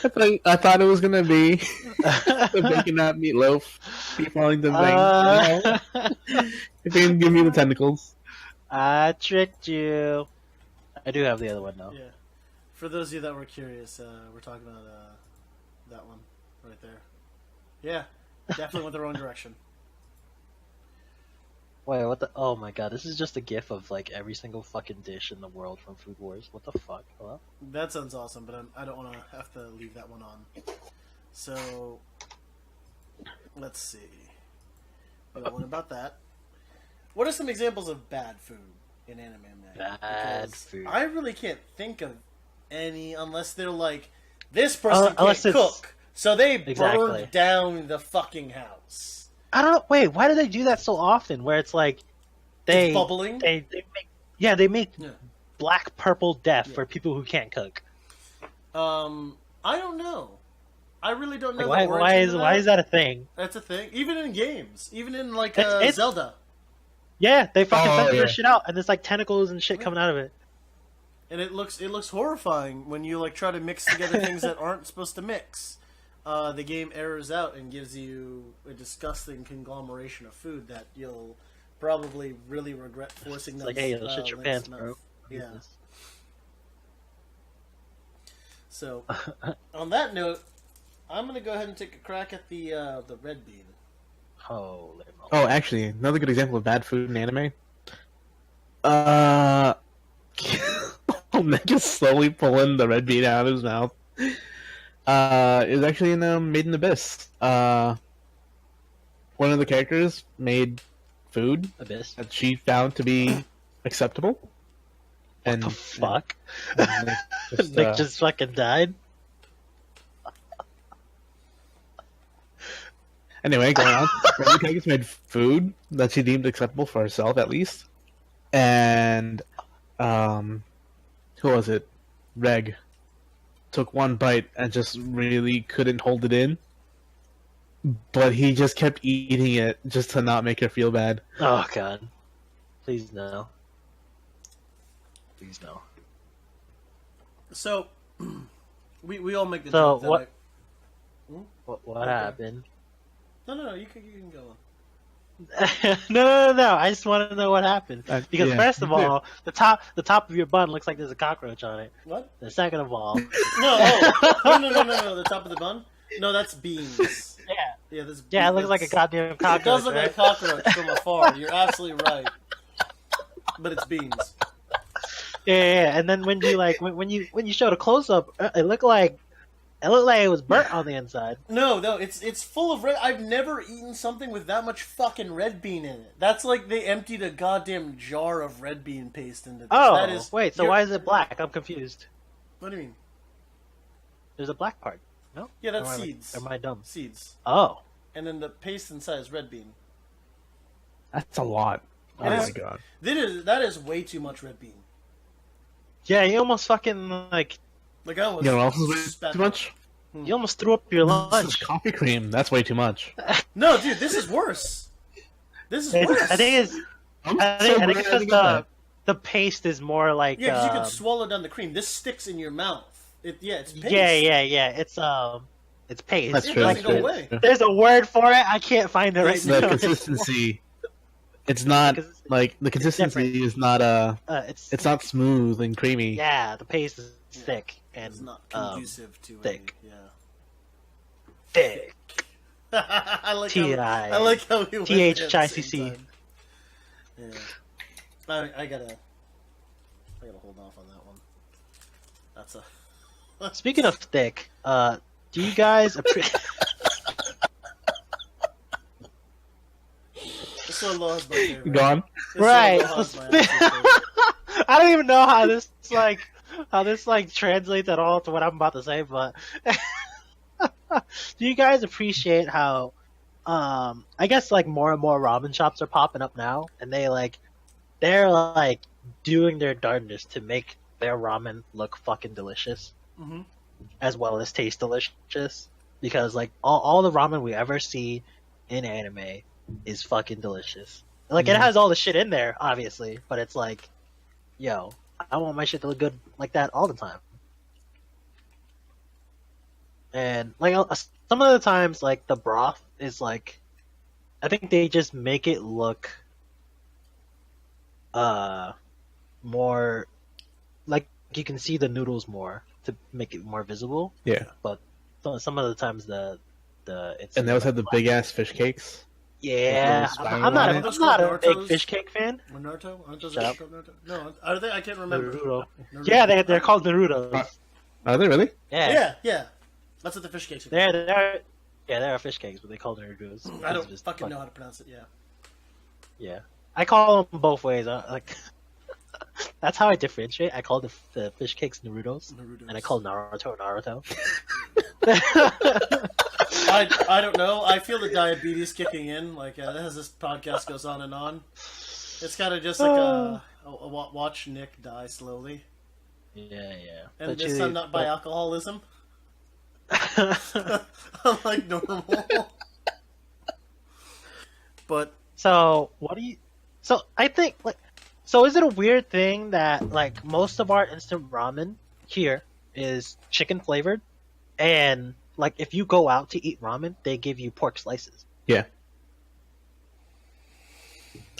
I thought it was gonna be the bacon not meatloaf. Keep falling the thing. If you can give me the tentacles. I tricked you. I do have the other one though. Yeah. For those of you that were curious, we're talking about that one right there. Yeah, definitely went the wrong direction. Wait, what the? Oh my god, this is just a gif of like every single fucking dish in the world from Food Wars. What the fuck? Hello? That sounds awesome, but I don't want to have to leave that one on. So, let's see. We got one about that. What are some examples of bad food in anime? Bad Because food. I really can't think of any unless they're like, this person Unless can't it's- cook, so they Exactly. burned down the fucking house. I don't know. Wait, why do they do that so often? Where it's like they It's bubbling. they make Yeah. black purple death Yeah. for people who can't cook. I don't know. I really don't know. Like, the why origin of why is that a thing? That's a thing. Even in games, even in like It's- Zelda, Yeah, they fucking Oh, censor yeah. this shit out, and there's like tentacles and shit coming out of it. and it looks horrifying when you like try to mix together things that aren't supposed to mix. The game errors out and gives you a disgusting conglomeration of food that you'll probably really regret forcing It's them. like, hey, you'll shit your pants, mouth. bro. Yeah. So, on that note, I'm gonna go ahead and take a crack at the red bean. Holy moly. Oh, actually, another good example of bad food in anime. Nick is slowly pulling the red bean out of his mouth. It was actually in Made in Abyss. One of the characters made food Abyss. that she found to be acceptable. What the fuck? and Nick just, Nick just fucking died. Anyway, going on. One of the characters made food that she deemed acceptable for herself, at least. And, who was it? Reg took one bite and just really couldn't hold it in. But he just kept eating it just to not make her feel bad. Oh god. Please no. Please no. So, we all make the So, joke that what- What Okay. happened? No, you can go on. No. I just want to know what happened. Because Yeah. first of all, the top of your bun looks like there's a cockroach on it. What? The second of all, No, no, the top of the bun? No, that's beans. yeah, This it looks like a goddamn It cockroach. does look right? like a cockroach from afar. You're absolutely right. But it's beans. Yeah. And then when you when you showed a close up, it looked like it was burnt on the inside. No, it's full of red. I've never eaten something with that much fucking red bean in it. That's like they emptied a goddamn jar of red bean paste into this. Oh, That is, wait. So you're- why is it black? I'm confused. What do you mean? There's a black part. No. Yeah, that's Or am I- seeds. Am I dumb? Seeds. Oh. And then the paste inside is red bean. That's a lot. Oh It my is- god. That is way too much red bean. Yeah, you almost fucking like Like I almost You know what else is way spat too that. much? you almost threw up your This is lunch. coffee cream. That's way too much. No, dude, this is worse. This is It's- worse. I think it's I'm I think glad it's I just didn't get the paste is more like Yeah, because you can swallow down the cream. This sticks in your mouth. It's paste. yeah. It's paste. That's It true. doesn't That's go true. away. There's a word for it. I can't find it right It's The now. consistency. It's not Because like the consistency is not It's not smooth and creamy. yeah. The paste is thick and It's not conducive to thick. it. Yeah. thick. I like T.I. how, I like how we went there at the THICC. same time. Yeah. I gotta hold off on that one. That's a Speaking of thick, do you guys appreciate? This one lost my favorite. Gone. This one Right. lost my absolute favorite. I don't even know how this translates at all to what I'm about to say, but do you guys appreciate how I guess like more and more ramen shops are popping up now and they're like doing their darndest to make their ramen look fucking delicious Mhm. as well as taste delicious because like all the ramen we ever see in anime is fucking delicious. Like it Mhm. has all the shit in there obviously, but it's like yo, I want my shit to look good like that all the time. and like some of the times, like the broth is like, I think they just make it look more like you can see the noodles more to make it more visible. Yeah. But some of the times the it's And they always have the big ass fish cakes. yeah. With little I'm not spiral on a, it. I'm not a big Naruto's? fish cake fan. Naruto? Aren't those Shut up. called Naruto? No, are they? I can't remember. Naruto. Naruto. Yeah, they're called Narutos. Are they really? Yeah, Yeah. That's what the fish cakes are. they're fish cakes, but they call them Narutos. I don't It's just fucking fun. know how to pronounce it. Yeah. Yeah, I call them both ways. Like that's how I differentiate. I call the fish cakes Narutos, Naruto's. and I call Naruto Naruto. I don't know. I feel the diabetes kicking in. Like as this podcast goes on and on, it's kind of just like a watch Nick die slowly, Yeah. and But this you- time not by but- alcoholism, like normal. But So what do you? So I think like, so is it a weird thing that like most of our instant ramen here is chicken flavored, and like if you go out to eat ramen, they give you pork slices. Yeah.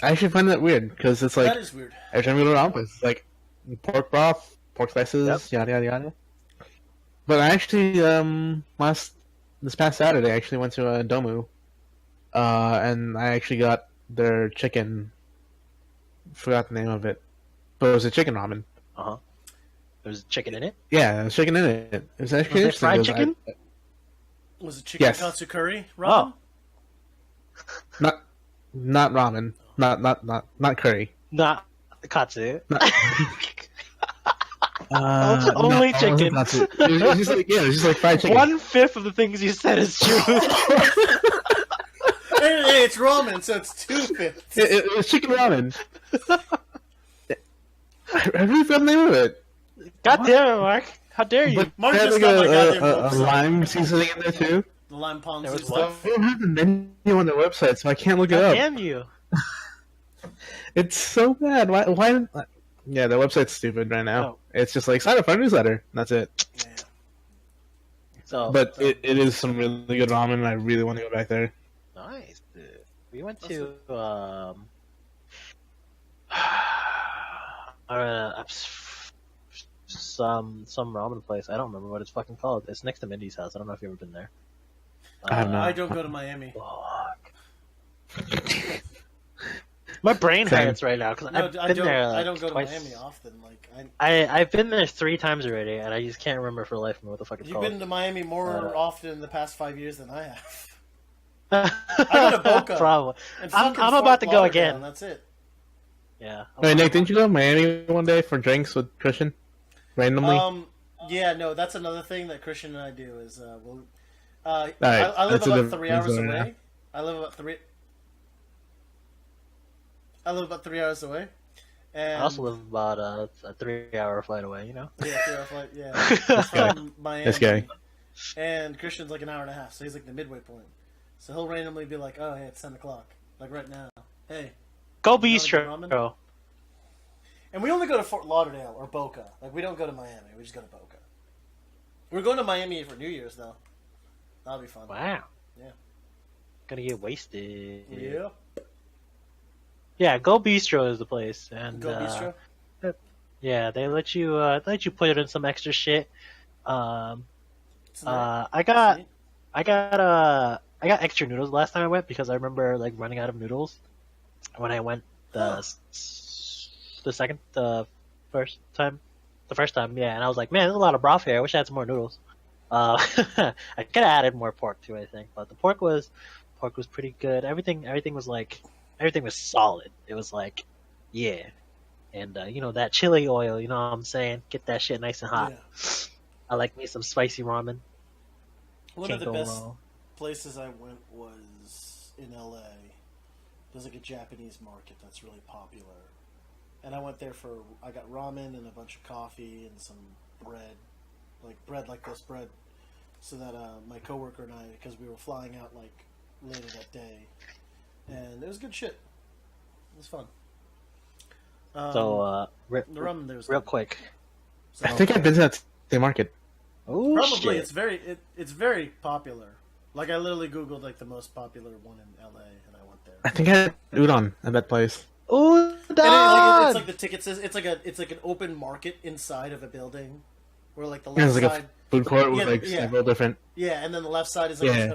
I actually find that weird because it's like that is weird. every time we go to an office, it's like pork broth, pork slices, yada yada yada. But I actually this past Saturday I actually went to a Domu, and I actually got their chicken. Forgot the name of it, but it was a chicken ramen. There's chicken in it. Yeah, there was chicken in it. It was actually Was it interesting. fried 'cause chicken? Was it chicken Yes. katsu curry? Ramen? Not ramen, not curry. Not katsu. No, Only it chicken. wasn't katsu. It was just like it was just like fried chicken. 1/5 of the things you said is true. Hey, it's ramen, so it's 2/5. It was chicken ramen. I really forgot the name of it. God damn it, Mark! How dare you? But Mark they had just like got my goddamn a hopes up. lime seasoning in there too. The lime There ponzu was stuff. They don't have the menu on their website, so I can't look it God up. damn you! It's so bad. Why? Yeah, the website's stupid right now. Oh. It's just like sign up for our newsletter. That's it. Yeah. So, But it is some really good ramen, and I really want to go back there. nice, dude. We went What's to some ramen place. I don't remember what it's fucking called. It's next to Mindy's house. I don't know if you've ever been there. I have not. I don't go to Miami. Fuck. My brain Same. hurts right now because No, I've I been don't. there. Like, I don't go to twice. Miami often. Like, I've been there 3 times already, and I just can't remember for the life of me what the fuck it's you've called. been to Miami more Uh, often in the past 5 years than I have. I go to Boca. Probably. And I'm fucking about Fort to go Lauderdale, again. and that's it. Yeah. Wait, Nick, didn't you go to Miami one day for drinks with Christian? Randomly? Yeah, no, that's another thing that Christian and I do is we'll. I Alright, live that's a about different 3 hours story away. now. I live about 3. I live about 3 hours away. And I also live about a 3-hour flight away. You know. Yeah, 3 hour flight. Yeah, from Miami. This guy. And Christian's like an hour and a half, so he's like the midway point. So he'll randomly be like, "Oh, hey, it's 10 o'clock, like right now. Hey." Go wanna get Bistro. ramen? And we only go to Fort Lauderdale or Boca. Like we don't go to Miami. We just go to Boca. We're going to Miami for New Year's though. That'll be fun. Wow. Yeah. Gonna get wasted. Yeah. Yeah, Go Bistro is the place, and Go Bistro. yeah, they let you put in some extra shit. It's nice. I got extra noodles last time I went because I remember like running out of noodles when I went the first time, yeah, and I was like, man, there's a lot of broth here. I wish I had some more noodles. I could have added more pork too, I think, but the pork was pretty good. Everything was solid. It was like, yeah, and you know that chili oil, you know what I'm saying? Get that shit nice and hot. Yeah. I like me some spicy ramen. One Can't of the go best wrong. places I went was in LA. There's like a Japanese market that's really popular. And I went there I got ramen and a bunch of coffee and some bread. Like bread like this bread. So that my coworker and I, because we were flying out like later that day. And it was good shit. It was fun. So, the ramen there was real good. quick, So, I think I've been to that same market. Oh Probably shit! it's very popular. Like I literally googled like the most popular one in LA, and I went there. I think I had udon at that place. Udon. It's like the ticket says it's like an open market inside of a building, where like the It was left like side, a food court with Yeah, like yeah. several different. yeah, and then the left side is like Yeah.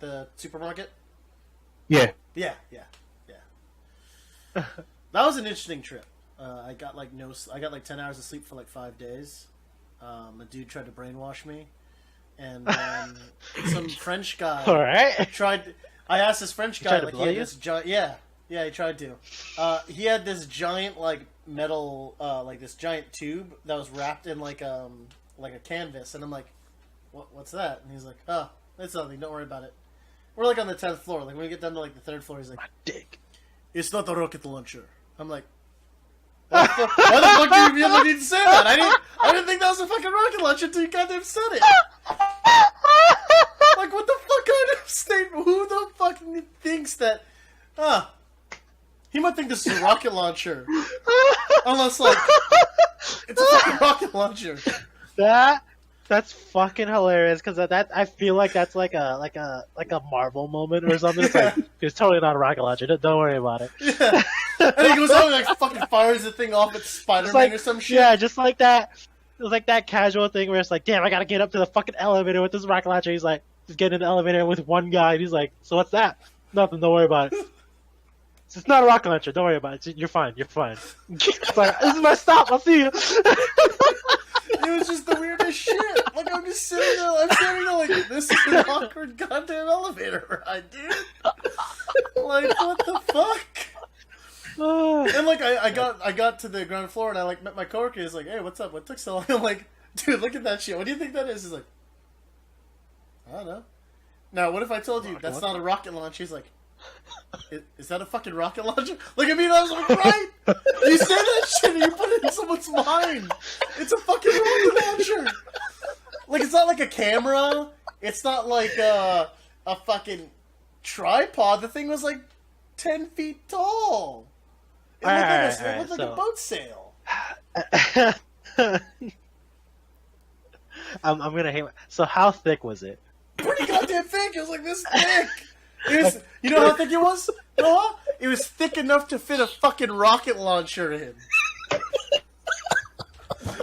the supermarket. Yeah. Yeah. That was an interesting trip. I got like 10 hours of sleep for like 5 days. A dude tried to brainwash me, and some French guy All right. tried. I asked this French guy, tried to like, blow he had you? this yeah, he tried to. He had this giant, like, metal, like this giant tube that was wrapped in like a canvas, and I'm like, what's that? And he's like, oh, it's nothing. Don't worry about it. We're like on the 10th floor. Like when we get down to like the 3rd floor, he's like, Dick. it's not a rocket launcher. I'm like, why the fuck do you really need to say that? I didn't think that was a fucking rocket launcher until you goddamn said it. Like, what the fuck kind of statement? Who the fuck thinks that? He might think this is a rocket launcher, unless like it's a fucking rocket launcher. That's fucking hilarious because that I feel like that's like a Marvel moment or something. It's like it's totally not a rocket launcher. Don't worry about it. Yeah. And he goes out and like fucking fires the thing off at Spider-Man Like, or some shit. yeah, just like that. It was like that casual thing where it's like, damn, I gotta get up to the fucking elevator with this rocket launcher. He's like, just getting in the elevator with one guy. And he's like, so what's that? Nothing. Don't worry about it. It's not a rocket launcher. Don't worry about it. You're fine. You're fine. It's like, this is my stop. I'll see you. It was just the weirdest shit. Like, I'm just sitting there, like, this is an awkward goddamn elevator ride, dude. Like, what the fuck? And like, I got to the ground floor and I like met my coworker. He's like, hey, what's up? What took so long? I'm like, dude, look at that shit. What do you think that is? He's like, I don't know. Now, what if I told you that's not a rocket launcher? He's like, is that a fucking rocket launcher? Like, I mean, I was like, right? You say that shit and you put it in someone's mind. It's a fucking rocket launcher. Like, it's not like a camera. It's not like a fucking tripod. The thing was like 10 feet tall. It looked like a boat sail. I'm gonna hate. So how thick was it? Pretty goddamn thick. It was like this thick. It was, you know how thick it was? Noah? It was thick enough to fit a fucking rocket launcher in.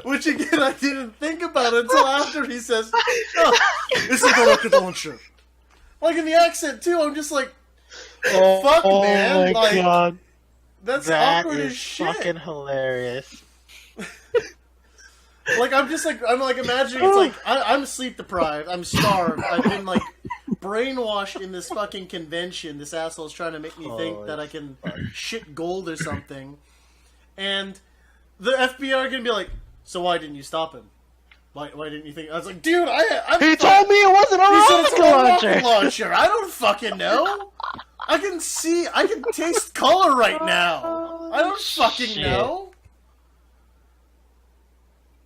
Which again, I didn't think about until after he says, "Oh, it's like a rocket launcher." Like in the accent too. I'm just like, "Fuck, man!" Oh my like, god, that's that awkward is as shit. fucking hilarious. Like I'm like imagining it's like I'm sleep deprived. I'm starved. I've been like brainwashed in this fucking convention. This asshole's trying to make me think that I can shit gold or something. And the FBI are gonna be like, so why didn't you stop him? Why didn't you think? I was like, dude, He told me it wasn't a he said it's rocket a launcher. rocket launcher. I don't fucking know. I can taste color right now. I don't fucking Shit. know.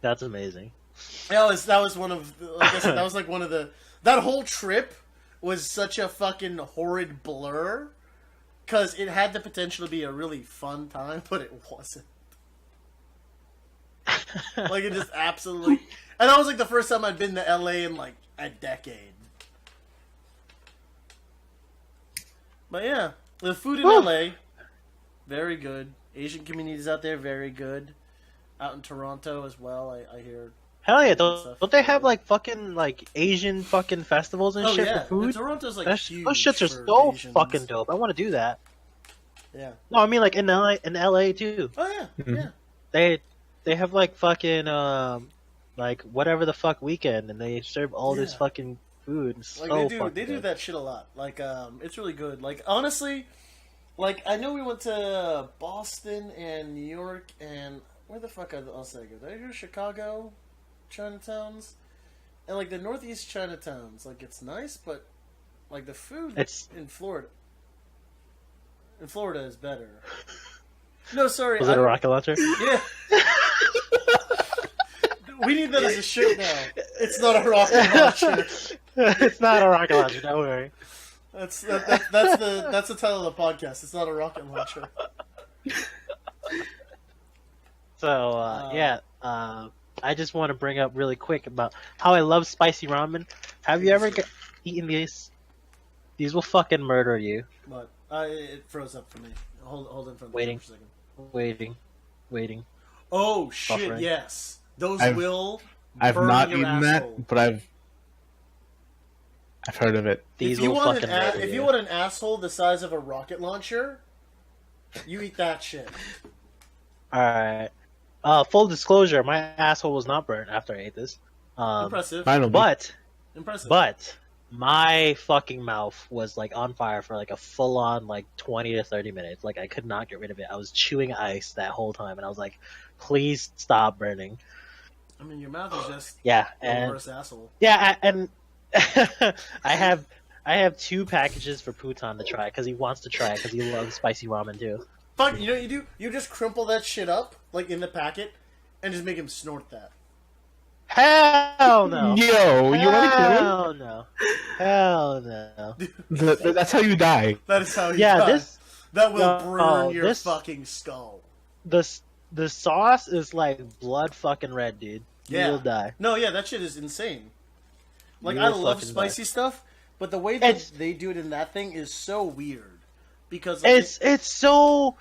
That's amazing. That was one of, like I said, that was like one of the, that whole trip was such a fucking horrid blur, because it had the potential to be a really fun time, but it wasn't. Like, it just absolutely, and that was like the first time I'd been to LA in like a decade. But yeah, the food in LA, very good. Asian communities out there, very good. Out in Toronto as well, I hear. Hell yeah! Stuff. Don't they have like fucking like Asian fucking festivals and shit for food? And Toronto's like huge. Those shits are for so Asians. fucking dope. I want to do that. Yeah. No, I mean like in LA too. Oh yeah, yeah. They have like fucking like whatever the fuck weekend, and they serve all this fucking food. It's Like so they fucking do good. that shit a lot. Like it's really good. Like honestly, like I know we went to Boston and New York and where the fuck else did I go? Did I go to Chicago, Chinatowns, and like the Northeast Chinatowns? Like it's nice, but like the food in Florida. In Florida is better. No, sorry. Was it a rocket launcher? Yeah. We need that as a shirt now. It's not a rocket launcher. It's not a rocket launcher. Don't worry. That's the title of the podcast. It's not a rocket launcher. So yeah, I just want to bring up really quick about how I love spicy ramen. Have you ever eaten these? These will fucking murder you. But it froze up for me. Hold in front of the Waiting. camera for a second. Waiting. Oh shit! Buffering. Yes, those will. I've burn not your eaten asshole. that, but I've heard of it. These If you will want fucking an murder if you. you want an asshole the size of a rocket launcher, you eat that shit. Alright. Full disclosure, my asshole was not burnt after I ate this. Impressive. Finally. Impressive. But my fucking mouth was like on fire for like a full on like 20 to 30 minutes. Like I could not get rid of it. I was chewing ice that whole time and I was like, please stop burning. I mean, your mouth is just Yeah, the and worst asshole. yeah, and I have 2 packages for Putan to try because he wants to try it because he loves spicy ramen too. Fuck, you know what you do? You just crumple that shit up, like in the packet, and just make him snort that. Hell no! Yo, you want to kill him? Hell no! Hell no! That's how you die. That is how you Yeah, die. this That will No, burn your this- fucking skull. the sauce is like blood fucking red, dude. You Yeah. will die. No, yeah, that shit is insane. Like, You I will love fucking spicy stuff, but the way that It's- they do it in that thing is so weird. Because like, It's so.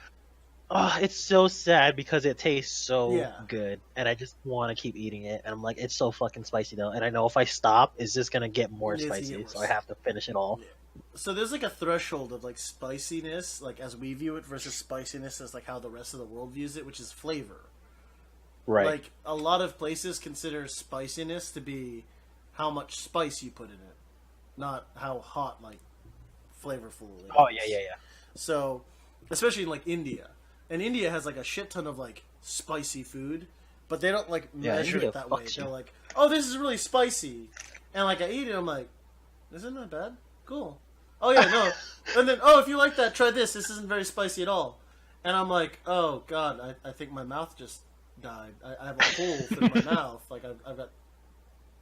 It's so sad because it tastes so Yeah. good, and I just want to keep eating it. And I'm like, it's so fucking spicy though, and I know if I stop, it's just gonna get more It's gonna spicy. get So worse. I have to finish it all. So there's like a threshold of like spiciness, like as we view it, versus spiciness as like how the rest of the world views it, which is flavor. Right. Like a lot of places consider spiciness to be how much spice you put in it, not how hot, like flavorful. It Oh is. yeah. So, especially in like India, and India has like a shit ton of like spicy food, but they don't like Yeah, measure India it that way. fucks They're you. like, oh, this is really spicy, and like I eat it, I'm like, isn't that bad? Cool. Oh yeah, no. And then, oh, if you like that, try this. This isn't very spicy at all. And I'm like, oh god, I think my mouth just died. I have a hole through my mouth. Like I've got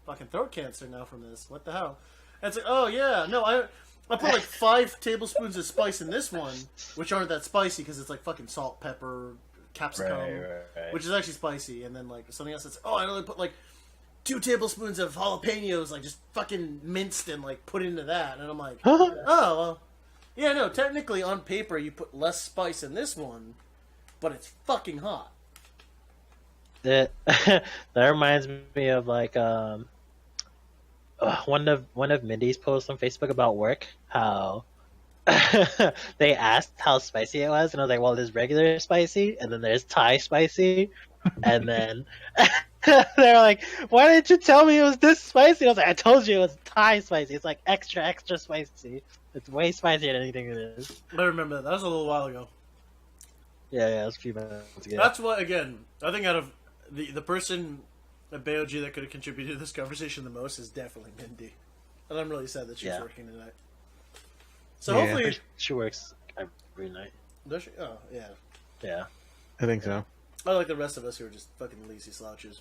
fucking throat cancer now from this. What the hell? And it's like, oh yeah, no, I put like 5 tablespoons of spice in this one, which aren't that spicy because it's like fucking salt, pepper, capsicum, Right. which is actually spicy. And then like something else that's, oh, I only put like 2 tablespoons of jalapenos, like just fucking minced and like put into that. And I'm like, oh, well, yeah, no, technically on paper you put less spice in this one, but it's fucking hot. That that reminds me of like one of Mindy's posts on Facebook about work. How they asked how spicy it was, and I was like, "Well, there's regular spicy, and then there's Thai spicy, and then they're like, why didn't you tell me it was this spicy?" I was like, "I told you it was Thai spicy. It's like extra spicy. It's way spicier than anything it is." I remember that. That was a little while ago. Yeah, it was a few minutes ago. That's what, again, I think out of the person at BAYOG that could have contributed to this conversation the most is definitely Mindy. And I'm really sad that she's Yeah. working tonight. So Yeah. hopefully... She works every night. Does she? Oh, yeah. Yeah. I think so. I like the rest of us who are just fucking lazy slouches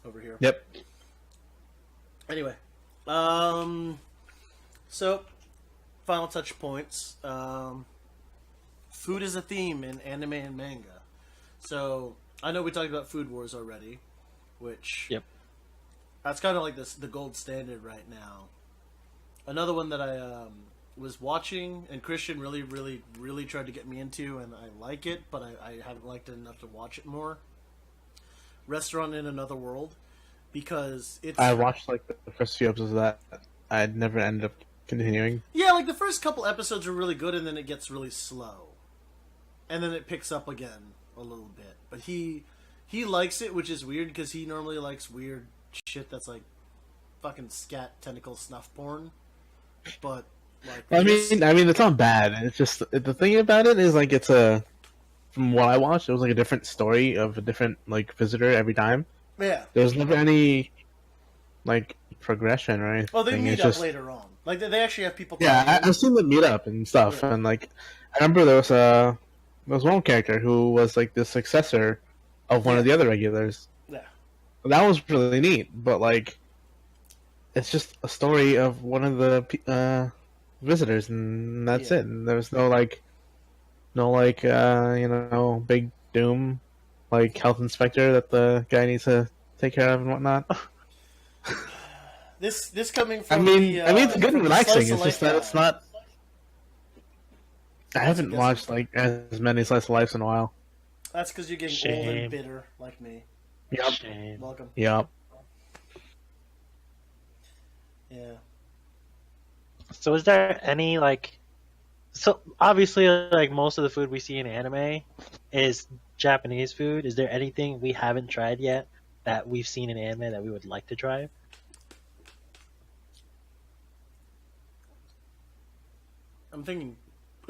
over here. Yep. Anyway. So, final touch points. Food is a theme in anime and manga. So, I know we talked about Food Wars already, which... Yep. That's kind of like the gold standard right now. Another one that I was watching, and Christian really, really, really tried to get me into, and I like it, but I haven't liked it enough to watch it more. Restaurant in Another World, because it's... I watched like the first few episodes of that. I never ended up continuing. Yeah, like the first couple episodes are really good, and then it gets really slow, and then it picks up again a little bit. But he likes it, which is weird because he normally likes weird shit that's like fucking scat tentacle snuff porn. But like, I mean, it's not bad. It's just the thing about it is like it's from what I watched, it was like a different story of a different like visitor every time. yeah. There was never any like progression or anything. Well, they meet It's up just, later on. Like they actually have people. Yeah, calling in. I've seen them meet up and stuff, Yeah. and like I remember there was one character who was like the successor of one of the other regulars. Yeah. That was really neat, but like it's just a story of one of the visitors, and that's Yeah. it. And there's no big doom like health inspector that the guy needs to take care of and whatnot. This coming I from mean, the, it's good from and the relaxing. slice of It's just life that it's guy. not. I haven't guess watched like as many slice of lives in a while. That's because you're getting old and Shame. bitter like me. Yep. Shame. Welcome. Yep. Yeah. So is there any like so obviously like most of the food we see in anime is Japanese food. Is there anything we haven't tried yet that we've seen in anime that we would like to try? I'm trying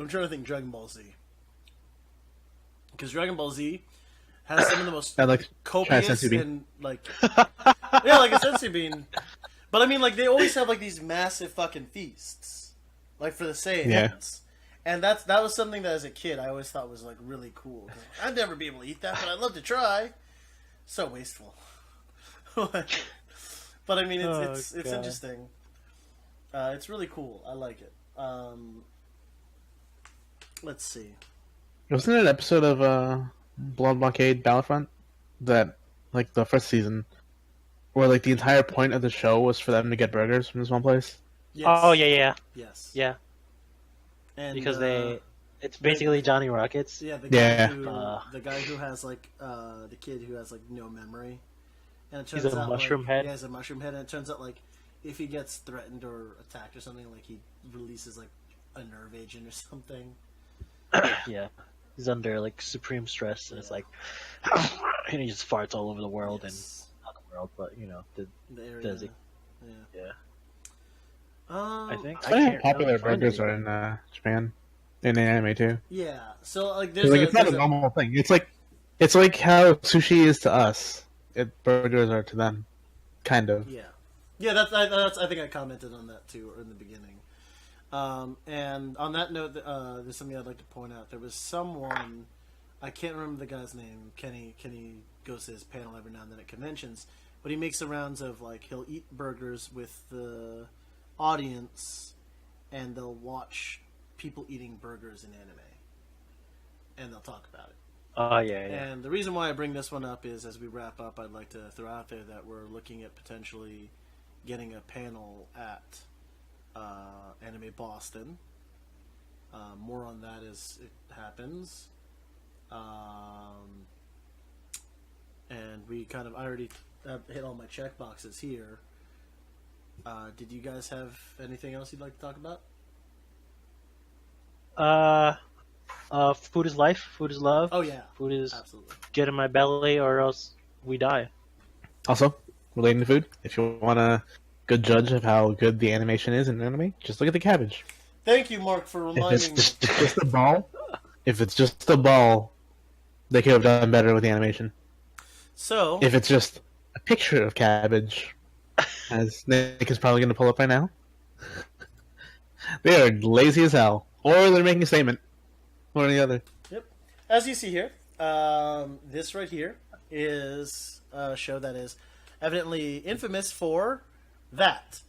to think Dragon Ball Z. Because Dragon Ball Z has some of the most I like copious sensu bean. and like yeah, like a sensu bean. But I mean, like they always have like these massive fucking feasts, like for the Saiyans. Yeah. And that was something that as a kid I always thought was like really cool. I'd never be able to eat that, but I'd love to try. So wasteful. But I mean, it's God. interesting. It's really cool. I like it. Let's see. Wasn't it an episode of Blood Blockade Battlefront that, like, the first season, where like the entire point of the show was for them to get burgers from this one place? Yes. Oh yeah. Yes. And Because it's basically Johnny Rockets. yeah, the Yeah. guy who has like the kid who has like no memory, and it He's turns a out mushroom like, head? He has a mushroom head, and it turns out like if he gets threatened or attacked or something, like he releases like a nerve agent or something. Yeah. He's under like supreme stress and it's like and he just farts all over the world Yes. and not the world, but you know, The area. does he? Yeah. Yeah. I I think It's funny how popular really find burgers anything. are in Japan, in anime too. Yeah. So like 'Cause, there's like a, it's not a there's a- normal thing. It's like how sushi is to us. Burgers are to them, kind of. Yeah, yeah. That's. I think I commented on that too in the beginning. And on that note, there's something I'd like to point out. There was someone, I can't remember the guy's name. Kenny goes to his panel every now and then at conventions, but he makes the rounds of like he'll eat burgers with the audience, and they'll watch people eating burgers in anime, and they'll talk about it. Oh yeah. And the reason why I bring this one up is, as we wrap up, I'd like to throw out there that we're looking at potentially getting a panel at Anime Boston. More on that as it happens. And I already have hit all my check boxes here. Did you guys have anything else you'd like to talk about? Food is life, food is love. Oh yeah, Food is absolutely. get in my belly or else we die. Also, relating to food, if you want a good judge of how good the animation is in anime, just look at the cabbage. Thank you, Mark, for If reminding me. it's just a ball, they could have done better with the animation. So, If it's just a picture of cabbage, as Nick is probably going to pull up right now, they are lazy as hell, or they're making a statement, one or the other. yep. As you see here, this right here is a show that is evidently infamous for that.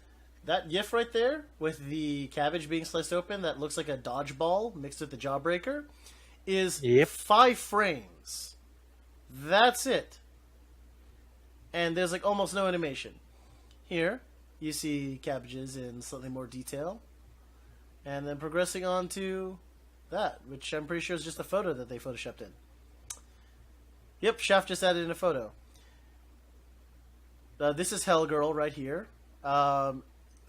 That GIF right there with the cabbage being sliced open that looks like a dodgeball mixed with the jawbreaker is Yep. 5 frames. That's it. And there's like almost no animation. Here, you see cabbages in slightly more detail. And then progressing on to that, which I'm pretty sure is just a photo that they photoshopped in. Yep, Shaft just added in a photo. This is Hellgirl right here.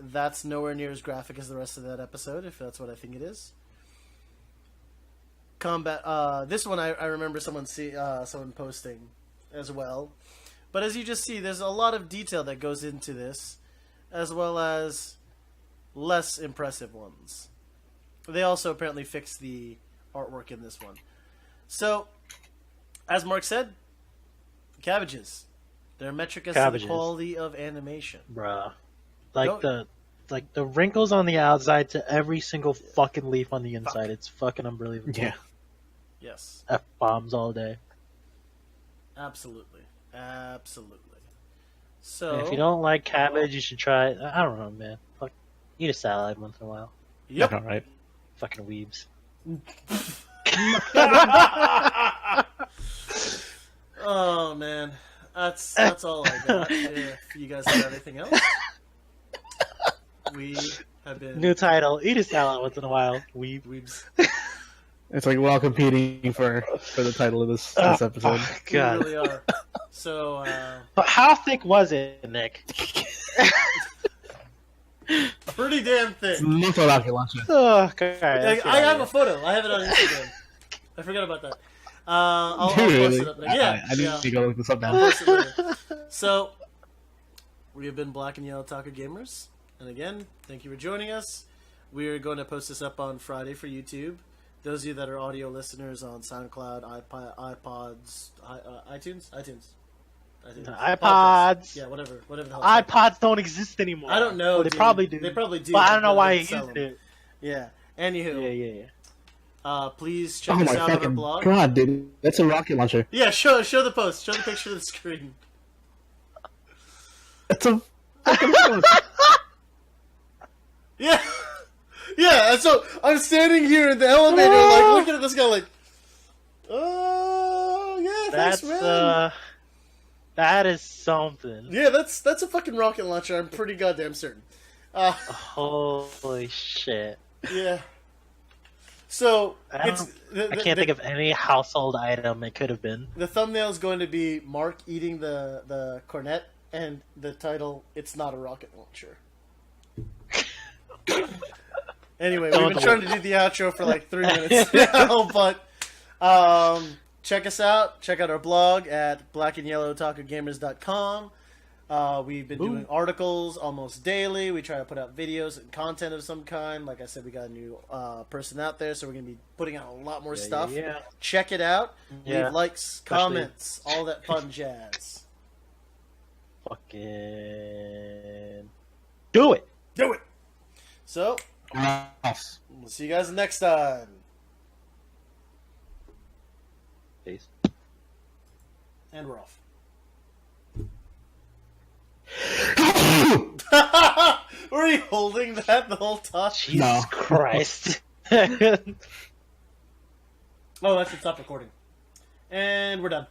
That's nowhere near as graphic as the rest of that episode, if that's what I think it is. Combat. This one I remember someone posting as well. But as you just see, there's a lot of detail that goes into this, as well as less impressive ones. They also apparently fixed the artwork in this one. So, as Mark said, cabbages. They're metric as to Cabbages. the quality of animation. Bruh. Don't- The wrinkles on the outside to every single fucking leaf on the inside. It's fucking unbelievable. Yeah. Yes, F bombs all day. absolutely. Absolutely. And So, if you don't like cabbage, you should try. I don't know, man. Fuck, eat a salad once in a while. yep. All right. Fucking weebs. Oh man, that's all I that. If you guys have anything else, we have been New title: Eat a salad once in a while. Weebs. It's like we're all competing for the title of this episode. Oh, We God. really are. So, But how thick was it, Nick? pretty damn thick. Not a rocket launcher. Oh, God. I have a photo. I have it on Instagram. I forgot about that. I'll post Really? it up there. Yeah, I need yeah. to go look this up I'll now. post it later. So, we have been Black and Yellow Taco Gamers. And again, thank you for joining us. We're going to post this up on Friday for YouTube. Those of you that are audio listeners on SoundCloud, iPods, iTunes? iTunes. iPods. Podcasts. Yeah, whatever the hell. iPods don't exist anymore. I don't know. Well, they dude. probably do. They probably do. But I don't know why they you sell used them. it. Yeah. Anywho, Yeah. please check Oh us my out on our fucking blog. god, dude! That's a rocket launcher. Yeah, show the post. Show the picture of the screen. That's a fucking rocket launcher. Yeah. Yeah, and so I'm standing here in the elevator, like looking at this guy, like, oh yeah, thanks, That's man. that is something. Yeah, that's a fucking rocket launcher. I'm pretty goddamn certain. Holy shit. Yeah. So I can't think of any household item it could have been. the thumbnail is going to be Mark eating the cornet, and the title, "It's not a rocket launcher." Anyway, we've been trying to do the outro for like 3 minutes now, but check us out. Check out our blog at blackandyellowtacogamers.com. We've been doing articles almost daily. We try to put out videos and content of some kind. Like I said, we got a new person out there, so we're going to be putting out a lot more stuff. Yeah. Check it out. Yeah. Leave likes, Especially- comments, all that fun jazz. Fucking do it. Do it! So, Yes. we'll see you guys next time. Peace. And we're off. Were you holding that the whole time? Jesus No. Christ. Oh, that's to stop recording. And we're done.